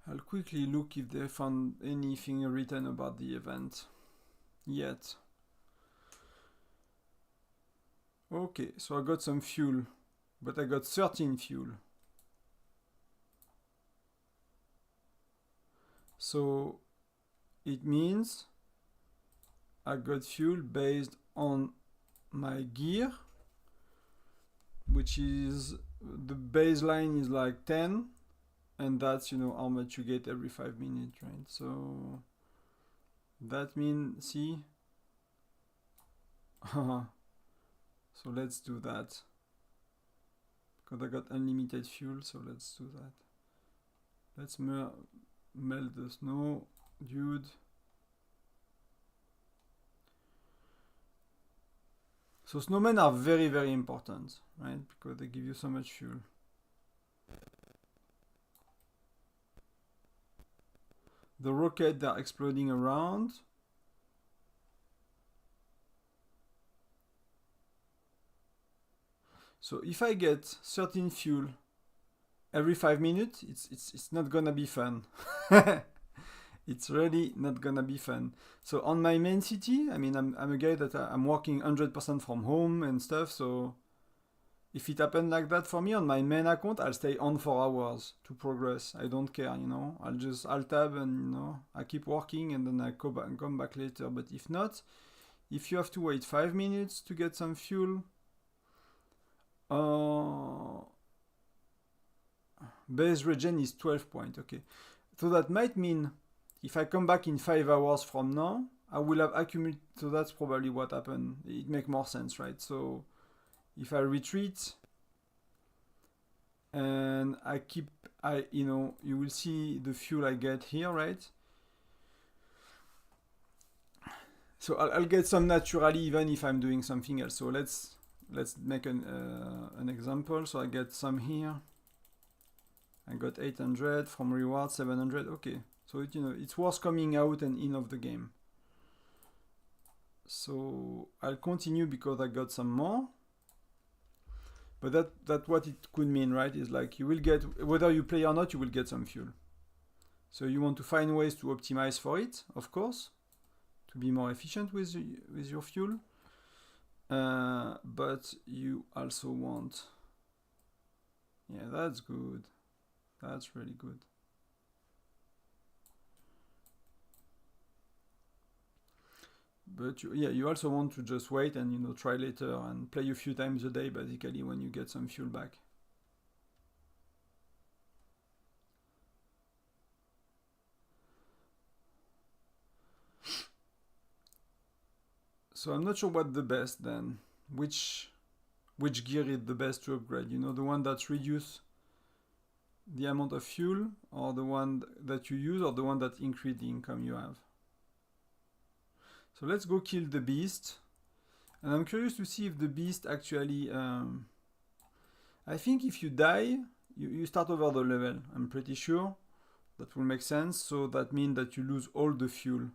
I'll quickly look if they found anything written about the event yet. Okay, so I got some fuel, but I got 13 fuel. So it means I got fuel based on my gear, which is, the baseline is like 10, and that's, you know, how much you get every 5 minutes, right? So that means, see, so let's do that, because I got unlimited fuel. So let's do that. Let's melt the snow, dude. So snowmen are very, very important, right? Because they give you so much fuel. The rockets, they're exploding around. So if I get 13 fuel every 5 minutes, it's not gonna be fun. It's really not gonna be fun. So on my main city, I mean, I'm a guy that I'm working 100% from home and stuff, so if it happened like that for me on my main account, I'll stay on for hours to progress. I don't care, you know. I'll just alt tab and, you know, I keep working and then I come back later. But if not, if you have to wait 5 minutes to get some fuel, base regen is 12 point, okay. So that might mean if I come back in 5 hours from now, I will have accumulated, so that's probably what happened. It makes more sense, right? So if I retreat and you know, you will see the fuel I get here, right? So I'll get some naturally even if I'm doing something else. So let's make an example. So I get some here. I got 800 from reward, 700. Okay, so you know, it's worth coming out and in of the game. So I'll continue because I got some more. But that's what it could mean, right? Is like you will get, whether you play or not, you will get some fuel. So you want to find ways to optimize for it, of course, to be more efficient with your fuel. But you also want, yeah, that's good. That's really good. But you also want to just wait and, you know, try later and play a few times a day, basically, when you get some fuel back. So I'm not sure what the best then. Which gear is the best to upgrade? You know, the one that reduces the amount of fuel, or the one that you use, or the one that increase the income you have? So let's go kill the beast. And I'm curious to see if the beast actually... I think if you die, you start over the level. I'm pretty sure that will make sense. So that means that you lose all the fuel.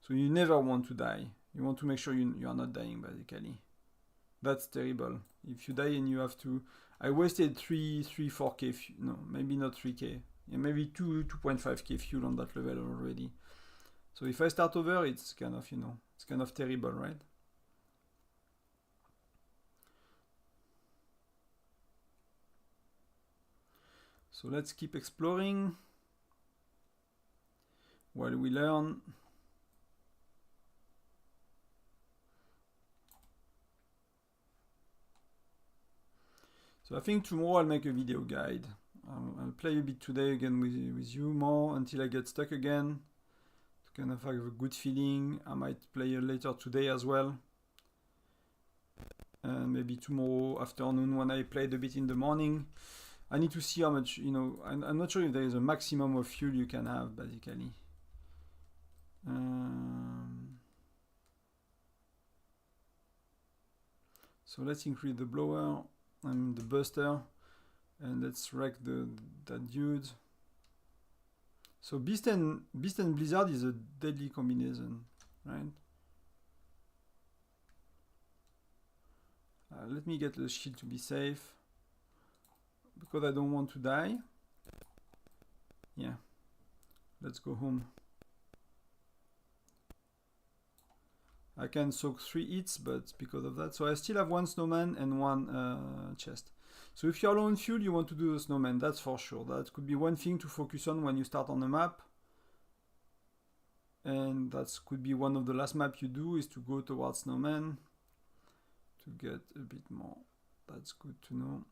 So you never want to die. You want to make sure you are not dying, basically. That's terrible. If you die and you have to... I wasted 4k, no, maybe not 3k. Yeah, maybe 2.5k fuel on that level already. So if I start over, it's kind of, you know, it's kind of terrible, right? So let's keep exploring while we learn. So I think tomorrow I'll make a video guide. I'll play a bit today again with you more until I get stuck again. To kind of have a good feeling. I might play later today as well. And maybe tomorrow afternoon when I played a bit in the morning. I need to see how much, you know, I'm not sure if there is a maximum of fuel you can have, basically. So let's increase the blower and the buster, and let's wreck that dude. So Beast and Blizzard is a deadly combination, right? Let me get the shield to be safe, because I don't want to die. Yeah, let's go home. I can soak 3 hits, but because of that, so I still have 1 snowman and 1 chest. So if you're low on fuel, you want to do the snowman, that's for sure. That could be one thing to focus on when you start on the map. And that could be one of the last maps you do, is to go towards snowman to get a bit more. That's good to know.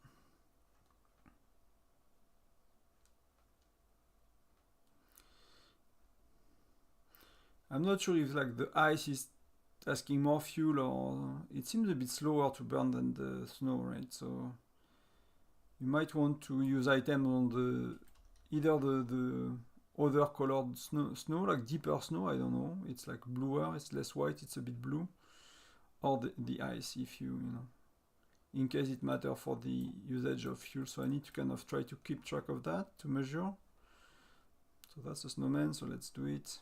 I'm not sure if like the ice is asking more fuel, or it seems a bit slower to burn than the snow, right? So you might want to use items on the either the other colored snow, like deeper snow, I don't know, it's like bluer, it's less white, it's a bit blue, or the ice, if you know, in case it matters for the usage of fuel. So I need to kind of try to keep track of that, to measure. So that's a snowman, so let's do it.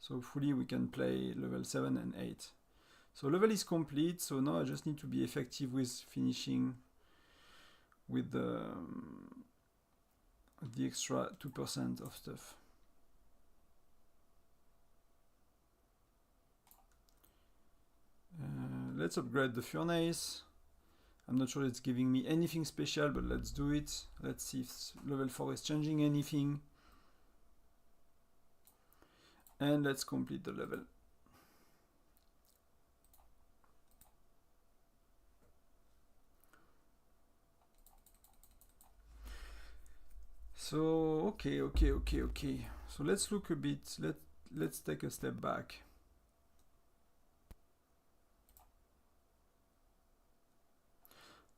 So hopefully we can play level 7 and 8. So level is complete, so now I just need to be effective with finishing with the extra 2% of stuff. Let's upgrade the furnace. I'm not sure it's giving me anything special, but let's do it. Let's see if level 4 is changing anything. And let's complete the level. So, okay. So let's look a bit, let's take a step back.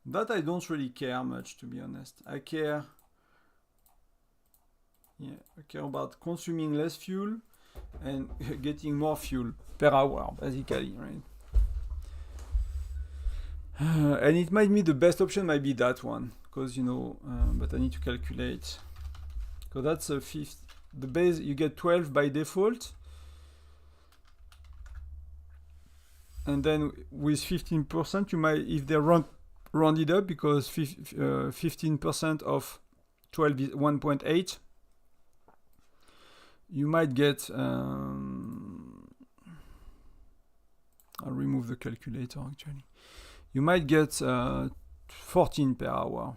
That I don't really care much, to be honest. I care about consuming less fuel and getting more fuel per hour, basically, right? And it might be the best option, might be that one, because, you know, but I need to calculate. Because that's a fifth, the base, you get 12 by default. And then with 15%, you might, if they round it up, because 15% of 12 is 1.8, you might get, I'll remove the calculator actually. You might get 14 per hour,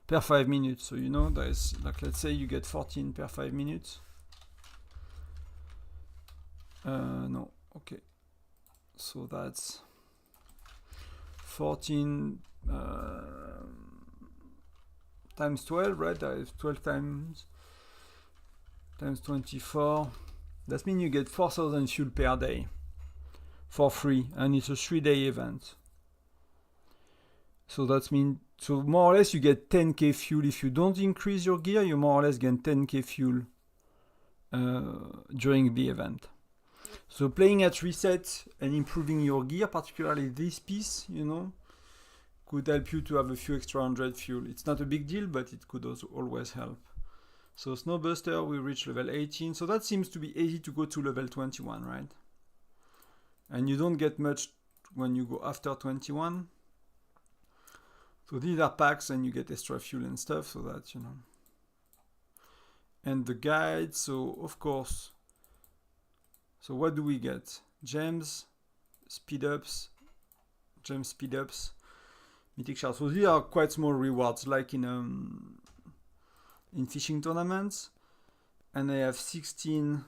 per 5 minutes. So, you know, there's like, let's say you get 14 per 5 minutes. No, okay. So that's 14 times 12, right? That is 12 times 24. That means you get 4,000 fuel per day for free, and it's a 3-day event. So that means, so more or less you get 10k fuel. If you don't increase your gear, you more or less get 10k fuel during the event. So playing at reset and improving your gear, particularly this piece, you know, could help you to have a few extra 100 fuel. It's not a big deal, but it could also always help. So Snowbuster, we reach level 18. So that seems to be easy to go to level 21, right? And you don't get much when you go after 21. So these are packs and you get extra fuel and stuff, so that, you know. And the guide, so of course, so what do we get? Gems, speed ups, gem speed ups, mythic shards. So these are quite small rewards, like in fishing tournaments. And I have 16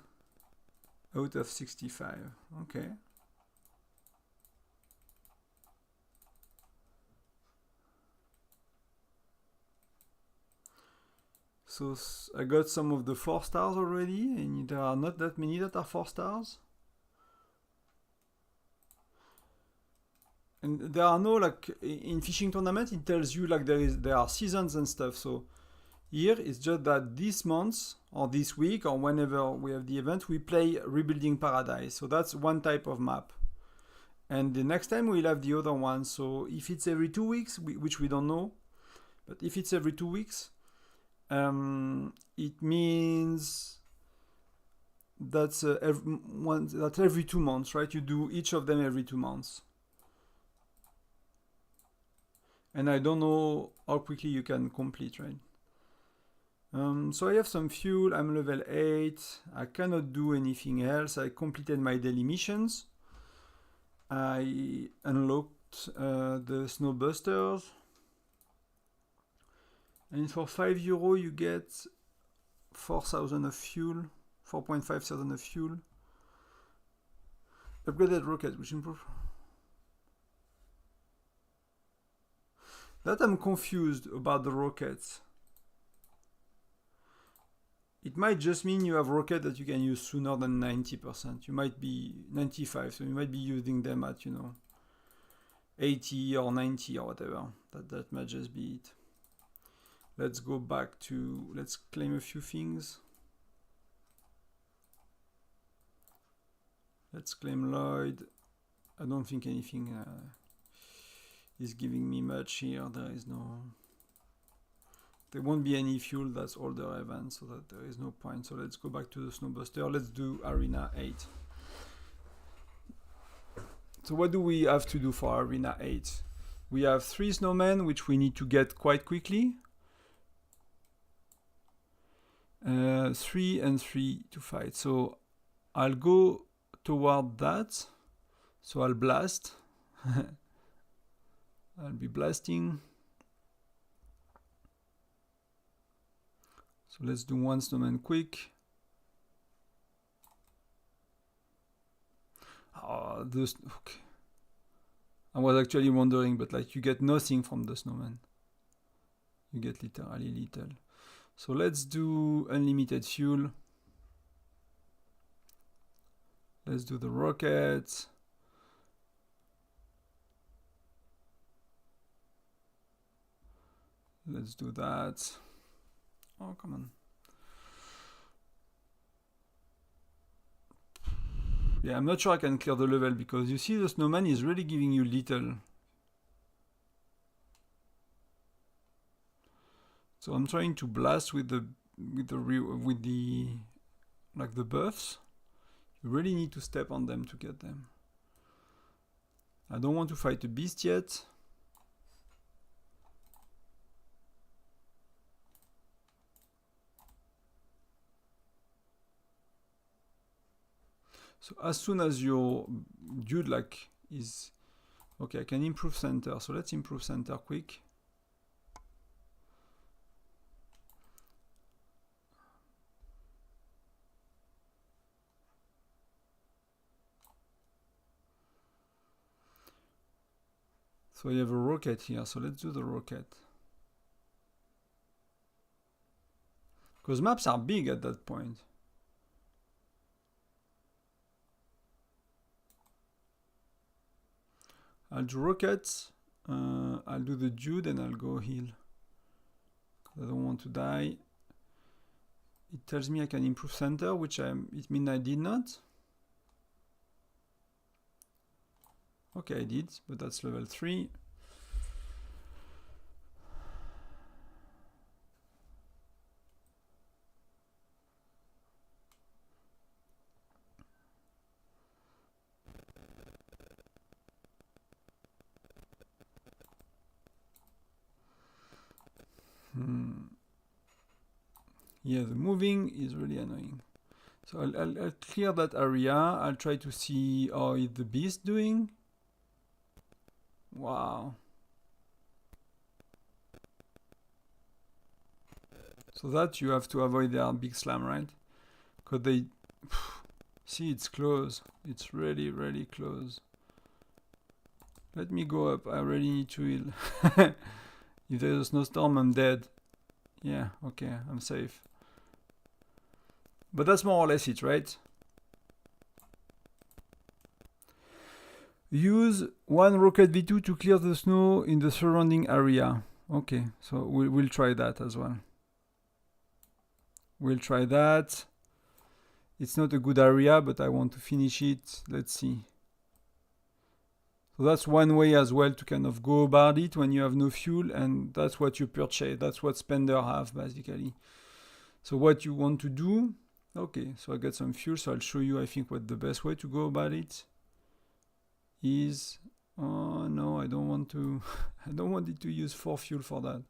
out of 65. Okay. So I got some of the 4 stars already, and there are not that many that are 4 stars. And there are no, like, in fishing tournament, it tells you like there are seasons and stuff. So here it's just that this month or this week or whenever we have the event, we play Rebuilding Paradise. So that's one type of map. And the next time we'll have the other one. So if it's every 2 weeks, which we don't know, but if it's every 2 weeks, it means that's every 2 months, right? You do each of them every 2 months. And I don't know how quickly you can complete, right? So I have some fuel. I'm level 8. I cannot do anything else. I completed my daily missions. I unlocked the Snowbusters. And for €5 you get 4,000 of fuel, 4,500 of fuel. Upgraded rocket, which improves. That I'm confused about the rockets. It might just mean you have rocket that you can use sooner than 90%. You might be 95, so you might be using them at, you know, 80 or 90 or whatever. That might just be it. Let's go back to, let's claim a few things. Let's claim Lloyd. I don't think anything is giving me much here. There won't be any fuel, that's all the events, so that there is no point. So let's go back to the Snowbuster. Let's do Arena 8. So what do we have to do for Arena 8? We have 3 snowmen, which we need to get quite quickly. 3 and 3 to fight. So I'll go toward that. So I'll blast. I'll be blasting. So let's do 1 snowman quick. Okay. I was actually wondering, but like you get nothing from the snowman. You get literally little. So let's do unlimited fuel. Let's do the rockets. Let's do that. Oh, come on. Yeah, I'm not sure I can clear the level because you see the snowman is really giving you little. So I'm trying to blast with the like the buffs. You really need to step on them to get them. I don't want to fight a beast yet. So as soon as your dude like is okay, I can improve center. So let's improve center quick. So you have a rocket here. So let's do the rocket. Because maps are big at that point. I'll do rockets, I'll do the dude and I'll go heal. I don't want to die. It tells me I can improve center, which it means I did not. Okay, I did, but that's level 3. Yeah, the moving is really annoying. So I'll clear that area. I'll try to see how is the beast doing. Wow. So that you have to avoid their big slam, right? Because they... See, it's close. It's really, really close. Let me go up. I really need to heal. If there's a snowstorm, I'm dead. Yeah, okay, I'm safe. But that's more or less it, right? Use 1 rocket V2 to clear the snow in the surrounding area. Okay, so we'll try that as well. We'll try that. It's not a good area, but I want to finish it. Let's see. So that's one way as well to kind of go about it when you have no fuel, and that's what you purchase. That's what spender have, basically. So what you want to do... Okay, so I got some fuel, so I'll show you, I think, what the best way to go about it is... Oh, no, I don't want to... I don't want it to use 4 fuel for that.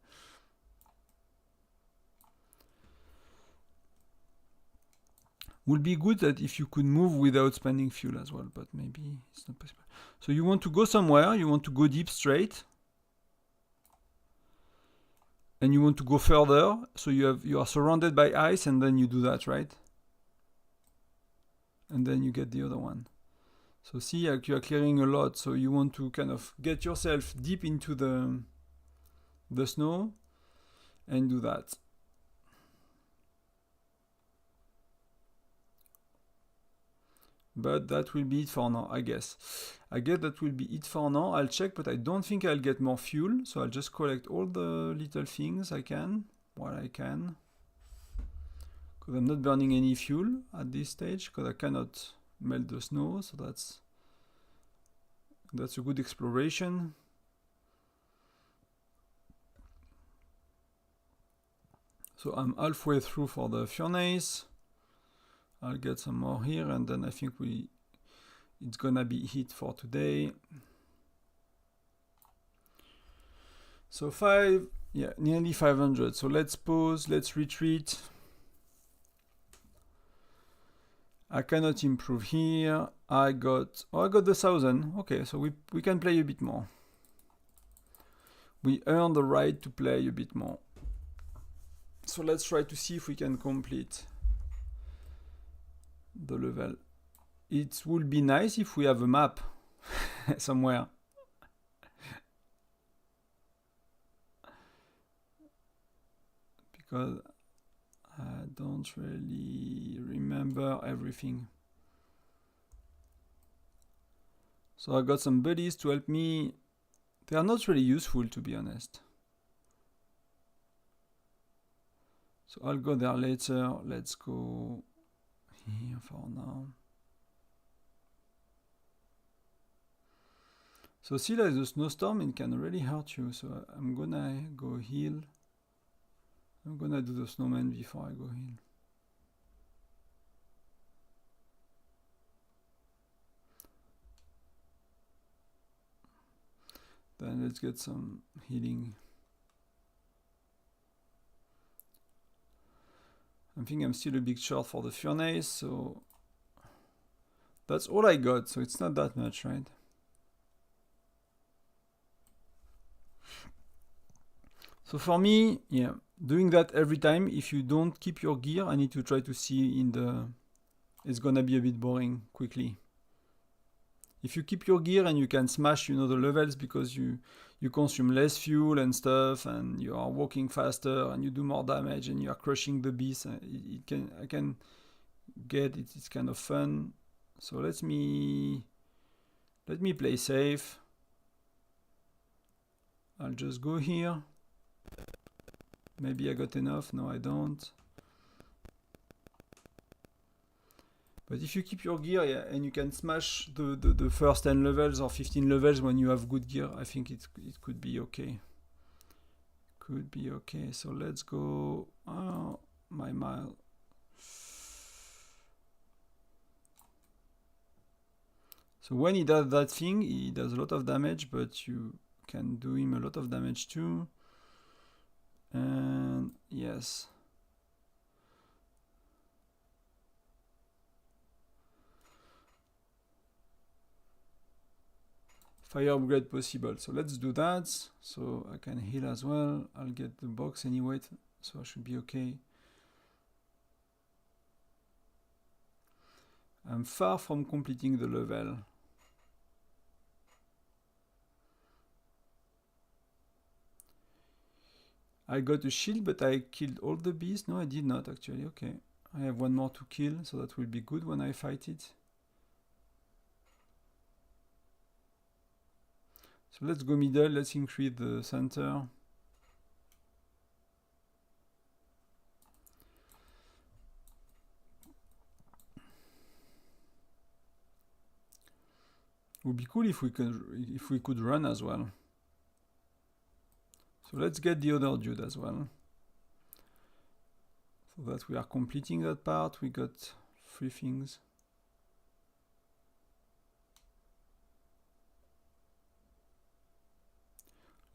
Would be good that if you could move without spending fuel as well, but maybe it's not possible. So you want to go somewhere, you want to go deep straight, and you want to go further, so you are surrounded by ice, and then you do that, right? And then you get the other one. So see, you are clearing a lot, so you want to kind of get yourself deep into the snow and do that. But that will be it for now, I guess. I guess that will be it for now. I'll check, but I don't think I'll get more fuel. So I'll just collect all the little things I can, while I can. Because I'm not burning any fuel at this stage, because I cannot melt the snow. So that's a good exploration. So I'm halfway through for the furnace. I'll get some more here, and then I think it's gonna be it for today. So nearly 500. So let's pause, let's retreat. I cannot improve here. I got the 1000. Okay, so we can play a bit more. We earn the right to play a bit more. So let's try to see if we can complete the level. It would be nice if we have a map somewhere. Because I don't really remember everything. So I got some buddies to help me. They are not really useful, to be honest. So I'll go there later. Let's go here for now. So see, like the snowstorm, it can really hurt you. So I'm gonna go heal. I'm gonna do the snowman before I go heal. Then let's get some healing. I think I'm still a bit short for the furnace, so that's all I got, so it's not that much, right? So for me, yeah, doing that every time, if you don't keep your gear, I need to try to see in the... It's gonna be a bit boring quickly. If you keep your gear and you can smash, you know, the levels because you consume less fuel and stuff, and you are walking faster and you do more damage and you are crushing the beast, I can get it. It's kind of fun. So let me play safe. I'll just go here. Maybe I got enough. No, I don't. But if you keep your gear, yeah, and you can smash the first 10 levels or 15 levels when you have good gear, I think it could be okay. Could be okay. So let's go. Oh, my mile. So when he does that thing, he does a lot of damage, but you can do him a lot of damage too. And yes. Fire upgrade possible. So let's do that. So I can heal as well. I'll get the box anyway, so I should be okay. I'm far from completing the level. I got a shield, but I killed all the beasts. No, I did not actually. Okay. I have one more to kill, so that will be good when I fight it. So let's go middle, let's increase the center. It would be cool if we could run as well. So let's get the other dude as well. So that we are completing that part, we got 3 things.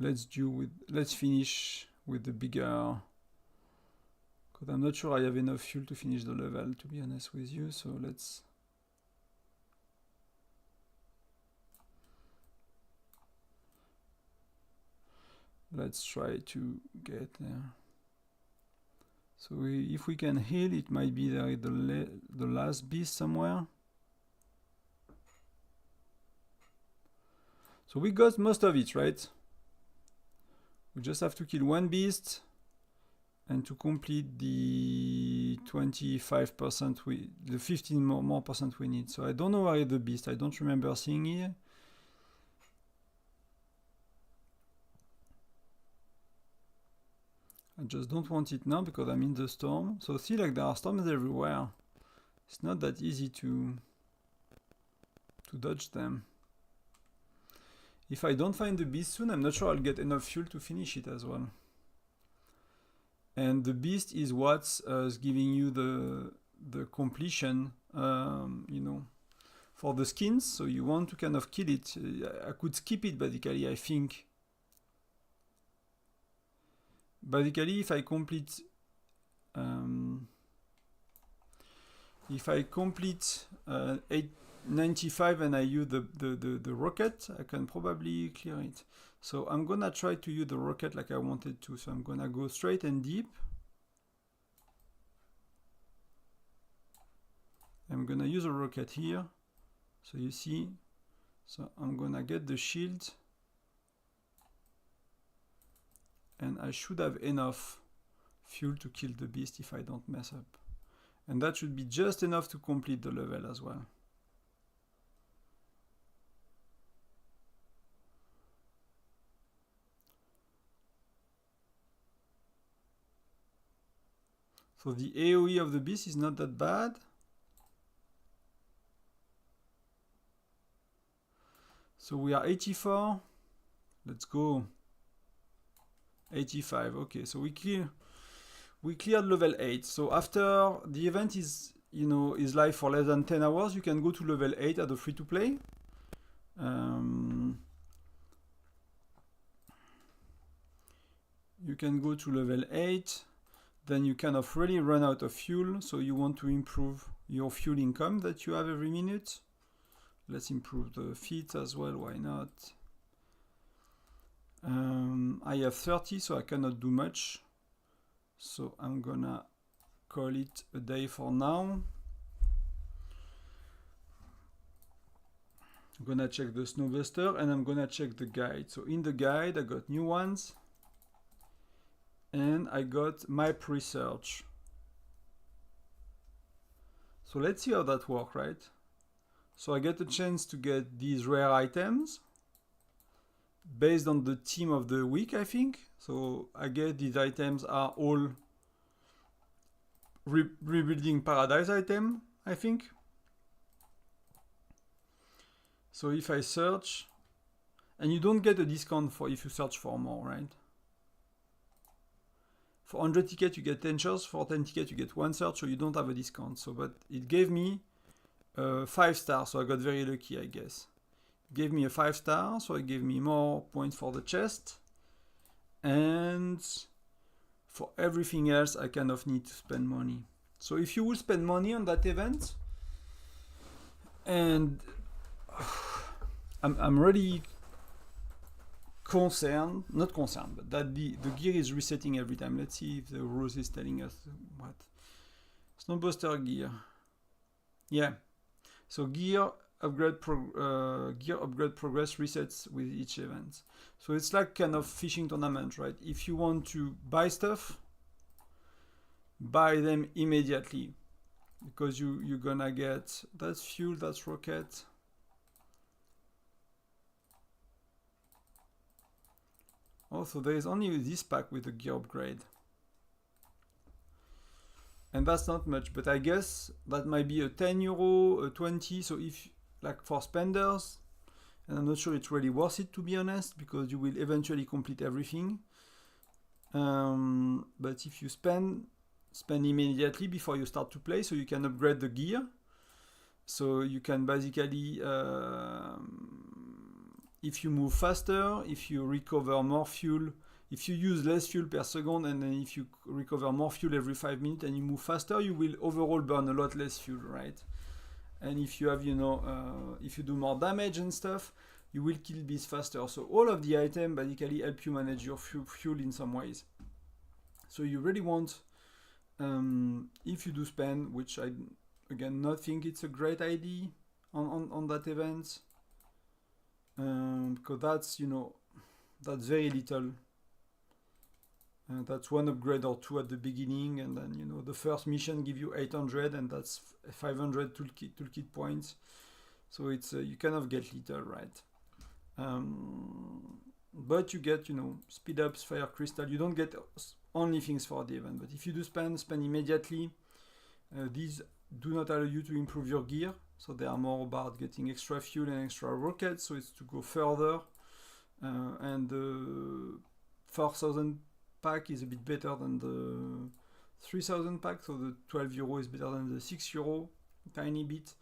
Let's finish with the bigger, because I'm not sure I have enough fuel to finish the level, to be honest with you. So let's try to get there. So if we can heal, it might be there the last beast somewhere. So we got most of it, right? We just have to kill one beast and to complete the 25% the 15 more percent we need. So I don't know where is the beast. I don't remember seeing it. I just don't want it now because I'm in the storm. So see, like there are storms everywhere. It's not that easy to dodge them. If I don't find the beast soon, I'm not sure I'll get enough fuel to finish it as well. And the beast is what's giving you the completion, you know, for the skins, so you want to kind of kill it. I could skip it basically, I think. Basically, if I complete 895 and I use the rocket, I can probably clear it. So I'm gonna try to use the rocket like I wanted to. So I'm gonna go straight and deep. I'm gonna use a rocket here. So you see, so I'm gonna get the shield. And I should have enough fuel to kill the beast if I don't mess up. And that should be just enough to complete the level as well. So the AoE of the beast is not that bad. So we are 84. Let's go. 85. Okay, so we cleared level 8. So after the event is live for less than 10 hours, you can go to level 8 at the free-to-play. You can go to level 8. Then you kind of really run out of fuel, so you want to improve your fuel income that you have every minute. Let's improve the feet as well, why not? I have 30, so I cannot do much. So I'm gonna call it a day for now. I'm gonna check the Snowbuster and I'm gonna check the guide. So in the guide, I got new ones. And I got map research. So let's see how that works, right? So I get a chance to get these rare items based on the theme of the week, I think. So I guess these items are all rebuilding paradise item, I think. So if I search, and you don't get a discount for if you search for more, right? For 100 tickets, you get 10 shares. For 10 tickets, you get 1 search, so you don't have a discount. So, but it gave me 5 stars, so I got very lucky, I guess. It gave me a 5 star, so it gave me more points for the chest. And for everything else, I kind of need to spend money. So if you will spend money on that event, and I'm really concerned, not concerned, but that the gear is resetting every time. Let's see if the rose is telling us what. Snowbuster gear. Yeah. So gear upgrade progress resets with each event. So it's like kind of fishing tournament, right? If you want to buy stuff, buy them immediately because you're gonna get that's fuel, that's rocket. Also, there is only this pack with the gear upgrade. And that's not much, but I guess that might be a 10 euro, a 20. So if, like for spenders, and I'm not sure it's really worth it to be honest, because you will eventually complete everything. But if you spend immediately before you start to play, so you can upgrade the gear. So you can basically, if you move faster, if you recover more fuel, if you use less fuel per second, and then if you recover more fuel every 5 minutes and you move faster, you will overall burn a lot less fuel, right? And if you have, if you do more damage and stuff, you will kill beasts faster. So all of the items basically help you manage your fuel in some ways. So you really want, if you do spend, which I, again, not think it's a great idea on that event, because that's, that's very little. That's one upgrade or two at the beginning, and then the first mission give you 800, and that's 500 toolkit points. So it's you kind of get little, right? But you get speed ups, fire crystal. You don't get only things for the event, but if you do spend immediately. These do not allow you to improve your gear, so they are more about getting extra fuel and extra rockets. So it's to go further, and the 4,000 pack is a bit better than the 3,000 pack, so the 12 euro is better than the 6 euro, tiny bit.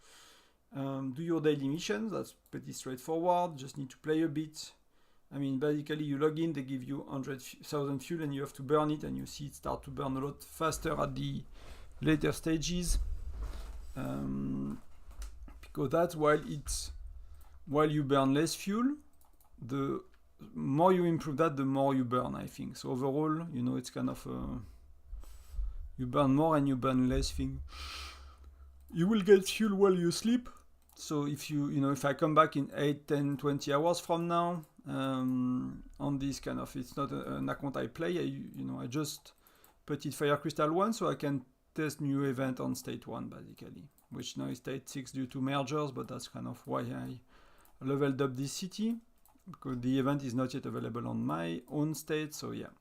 Do your daily missions. That's pretty straightforward. Just need to play a bit. I mean, basically you log in, they give you 100,000 fuel and you have to burn it, and you see it start to burn a lot faster at the later stages. Because that's while you burn less fuel, the more you improve that, the more you burn, I think. So overall, you know, it's kind of you burn more and you burn less thing. You will get fuel while you sleep. So if if I come back in 8, 10, 20 hours from now, on this kind of, it's not an account I play, I just put it Fire Crystal 1 so I can test new event on state 1 basically, which now is state 6 due to mergers, but that's kind of why I leveled up this city, because the event is not yet available on my own state, so yeah.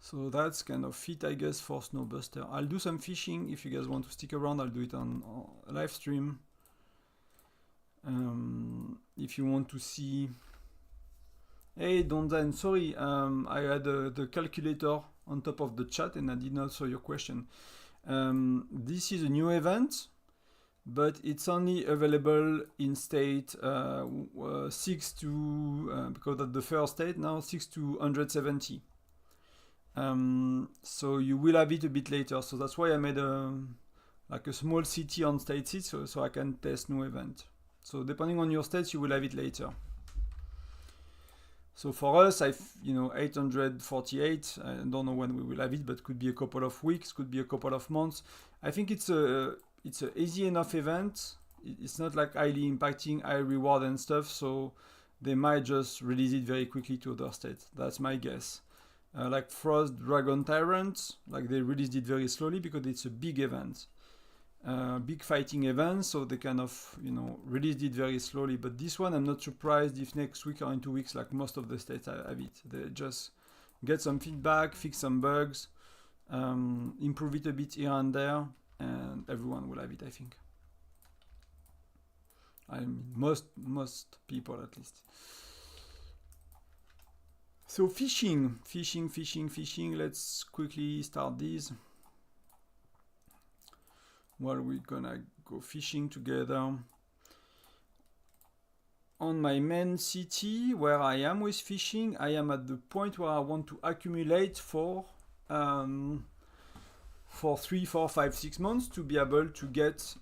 So that's kind of it, I guess, for Snowbuster. I'll do some fishing. If you guys want to stick around, I'll do it on live stream. If you want to see... Hey, Donzan, sorry, I had the calculator on top of the chat and I did not saw your question. This is a new event, but it's only available in state 6 to, because that's the first state now, 6 to 170. So you will have it a bit later. So that's why I made a small city on state 6 so I can test new event. So depending on your states, you will have it later. So for us, 848. I don't know when we will have it, but could be a couple of weeks, could be a couple of months. I think it's a easy enough event. It's not like highly impacting, high reward and stuff. So they might just release it very quickly to other states. That's my guess. Like Frost Dragon Tyrant, like they released it very slowly because it's a big event, big fighting event, so they kind of released it very slowly. But this one, I'm not surprised if next week or in 2 weeks, like most of the states have it. They just get some feedback, fix some bugs, improve it a bit here and there, and everyone will have it, I think. I mean, most people at least. So fishing. Let's quickly start these. Well, we're gonna go fishing together. On my main city, where I am with fishing, I am at the point where I want to accumulate for 3, 4, 5, 6 months to be able to get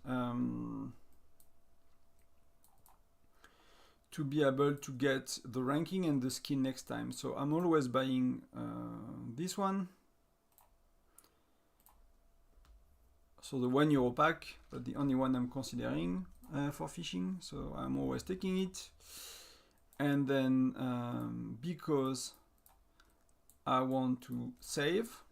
the ranking and the skin next time. So I'm always buying this one. So the €1 pack, but the only one I'm considering for fishing. So I'm always taking it. And then because I want to save,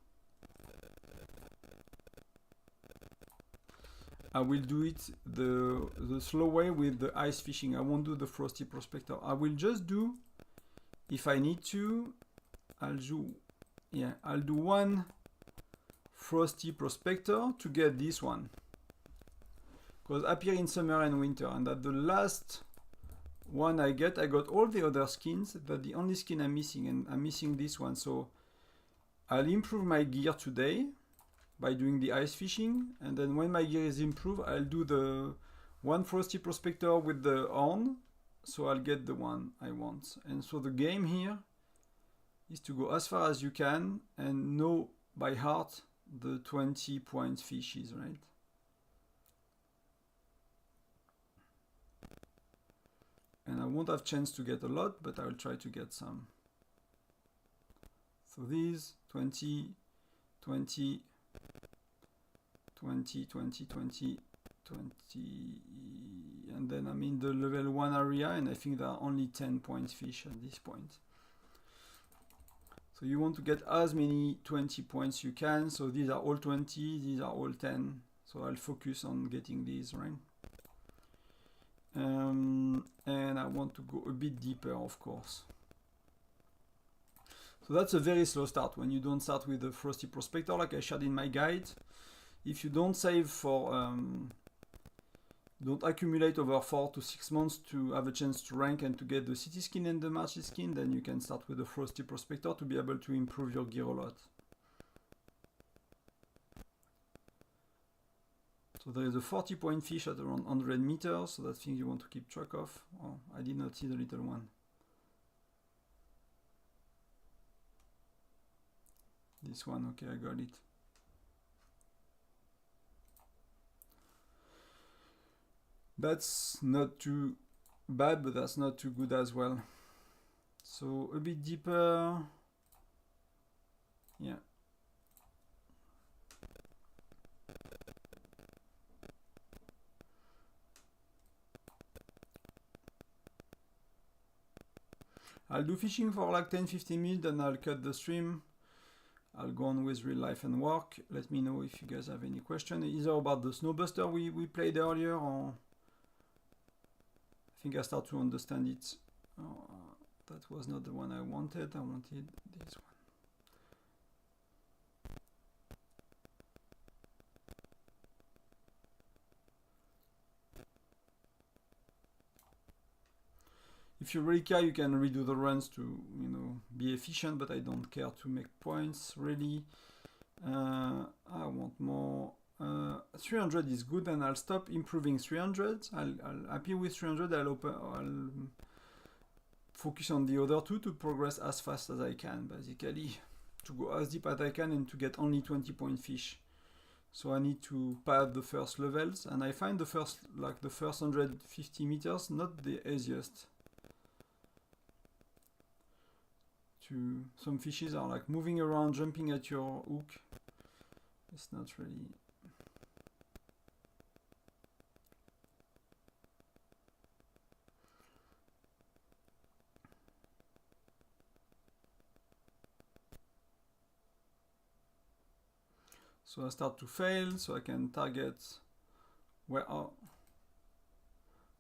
I will do it the slow way with the ice fishing. I won't do the Frosty Prospector. I will just do, if I need to, I'll do one Frosty Prospector to get this one. Because appear in summer and winter, and that the last one I got all the other skins, but the only skin I'm missing, and I'm missing this one. So I'll improve my gear today by doing the ice fishing, and then when my gear is improved, I'll do the one Frosty Prospector with the horn, so I'll get the one I want. And so the game here is to go as far as you can and know by heart the 20 point fishes, right? And I won't have chance to get a lot, but I'll try to get some. So these 20, 20, 20, 20, 20, 20, and then I'm in the level 1 area, and I think there are only 10 points fish at this point. So you want to get as many 20 points you can. So these are all 20, these are all 10. So I'll focus on getting these, right? And I want to go a bit deeper, of course. So that's a very slow start when you don't start with the Frosty Prospector, like I shared in my guide. If you don't save for, don't accumulate over 4 to 6 months to have a chance to rank and to get the city skin and the march skin, then you can start with the Frosty Prospector to be able to improve your gear a lot. So there is a 40-point fish at around 100 meters, so that's thing you want to keep track of. Oh, I did not see the little one. This one, okay, I got it. That's not too bad, but that's not too good as well. So a bit deeper. Yeah. I'll do fishing for like 10-15 minutes, then I'll cut the stream. I'll go on with real life and work. Let me know if you guys have any question, either about the Snowbuster we played earlier, or I think I start to understand it. That was not the one I wanted. I wanted this one. If you really care, you can redo the runs to, you know, be efficient, but I don't care to make points, really. I want more. 300 is good, and I'll stop improving 300. I'll happy with 300. I'll focus on the other two to progress as fast as I can, basically, to go as deep as I can and to get only 20-point fish. So I need to pad the first levels, and I find the first 150 meters not the easiest. Some fishes are like moving around, jumping at your hook. It's not really. So I start to fail, so I can target where I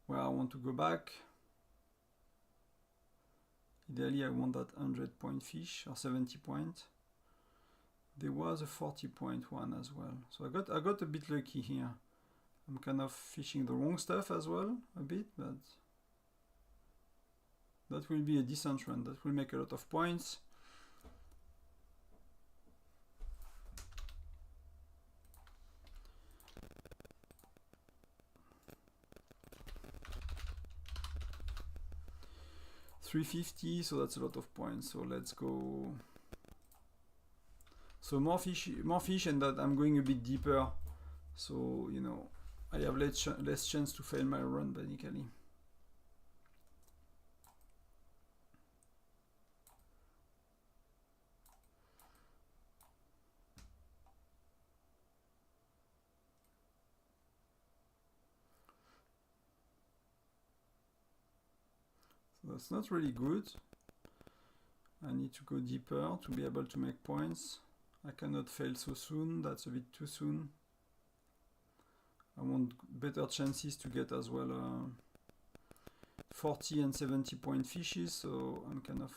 want to go back. Ideally, I want that 100-point fish or 70-point. There was a 40-point one as well. So I got a bit lucky here. I'm kind of fishing the wrong stuff as well, a bit, but that will be a decent run. That will make a lot of points. $350, so that's a lot of points. So let's go. So more fish, and that I'm going a bit deeper. So, you know, I have less chance to fail my run, basically. That's not really good. I need to go deeper to be able to make points. I cannot fail so soon. That's a bit too soon. I want better chances to get as well 40 and 70-point fishes. So I'm kind of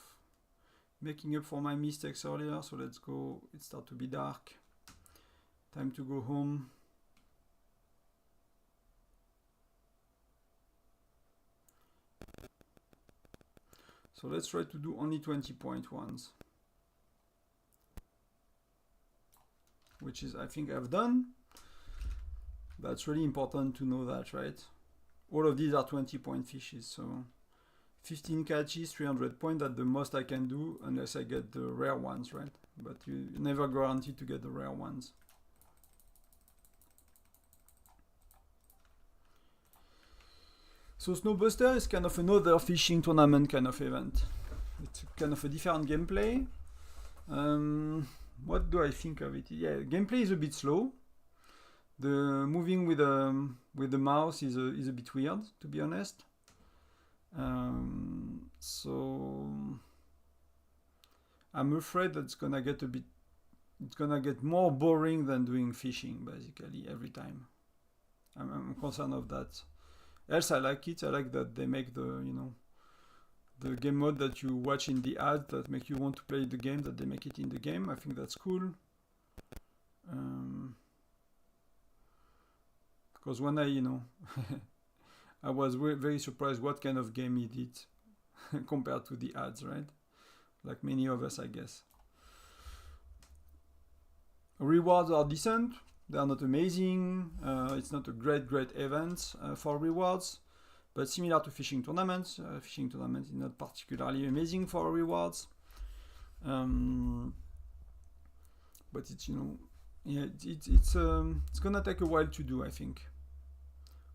making up for my mistakes earlier. So let's go. It starts to be dark. Time to go home. So let's try to do only 20-point ones, which is, I think I've done. That's really important to know that, right? All of these are 20-point fishes, so 15 catches, 300 points, that's the most I can do unless I get the rare ones, right? But you never guarantee to get the rare ones. So Snowbuster is kind of another fishing tournament kind of event. It's kind of a different gameplay. What do I think of it? Yeah, gameplay is a bit slow. The moving with the mouse is a bit weird, to be honest. So I'm afraid that it's gonna get more boring than doing fishing, basically, every time. I'm concerned of that. Else, I like it. I like that they make the game mode that you watch in the ad that make you want to play the game, that they make it in the game. I think that's cool. Because when I I was very surprised what kind of game he did compared to the ads, right? Like many of us, I guess. Rewards are decent. They are not amazing. It's not a great event for rewards, but similar to fishing tournaments. Fishing tournament is not particularly amazing for rewards. But it's, you know, yeah, it's gonna take a while to do, I think.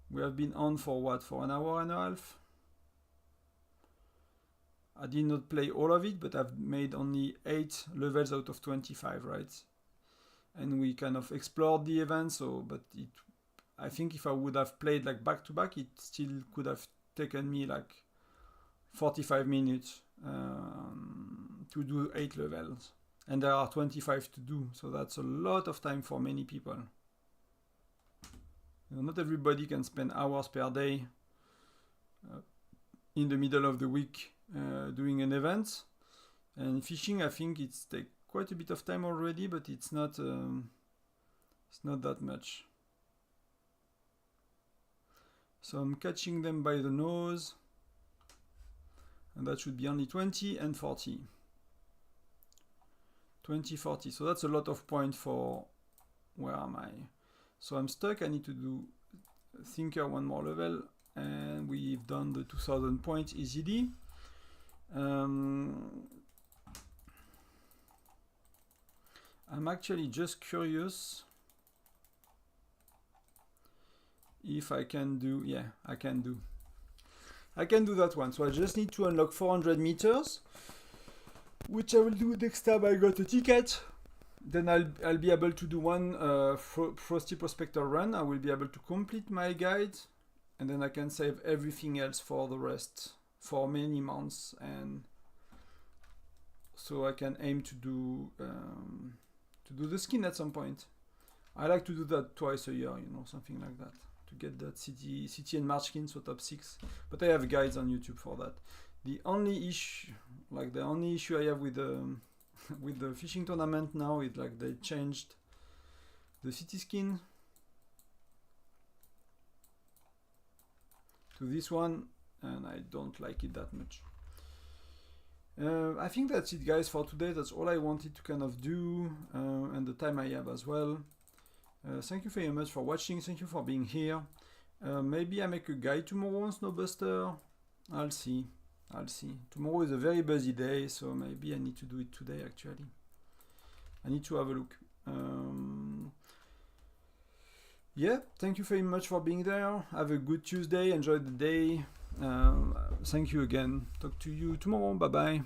We have been on for what, for an hour and a half? I did not play all of it, but I've made only 8 levels out of 25, right? And we kind of explored the event, so, but I think if I would have played like back to back, it still could have taken me like 45 minutes to do 8 levels. And there are 25 to do, so that's a lot of time for many people. You know, not everybody can spend hours per day in the middle of the week doing an event. And fishing, I think it's take quite a bit of time already, but it's not that much. So I'm catching them by the nose, and that should be only 20 and 40. 20, 40, so that's a lot of points for, where am I? So I'm stuck, I need to do Thinker one more level, and we've done the 2000 points easily. I'm actually just curious if I can do, yeah, I can do that one. So I just need to unlock 400 meters, which I will do next time I got a ticket. Then I'll be able to do one Frosty Prospector run. I will be able to complete my guide, and then I can save everything else for the rest for many months, and so I can aim to do the skin at some point. I like to do that twice a year, you know, something like that, to get that city and March skins for top 6. But I have guides on YouTube for that. The only issue I have with the fishing tournament now is like they changed the city skin to this one, and I don't like it that much. I think that's it, guys, for today. That's all I wanted to kind of do, and the time I have as well. Thank you very much for watching. Thank you for being here. Maybe I make a guide tomorrow on Snowbuster. I'll see. Tomorrow is a very busy day, so maybe I need to do it today, actually. I need to have a look. Yeah, thank you very much for being there. Have a good Tuesday. Enjoy the day. Thank you again. Talk to you tomorrow. Bye-bye.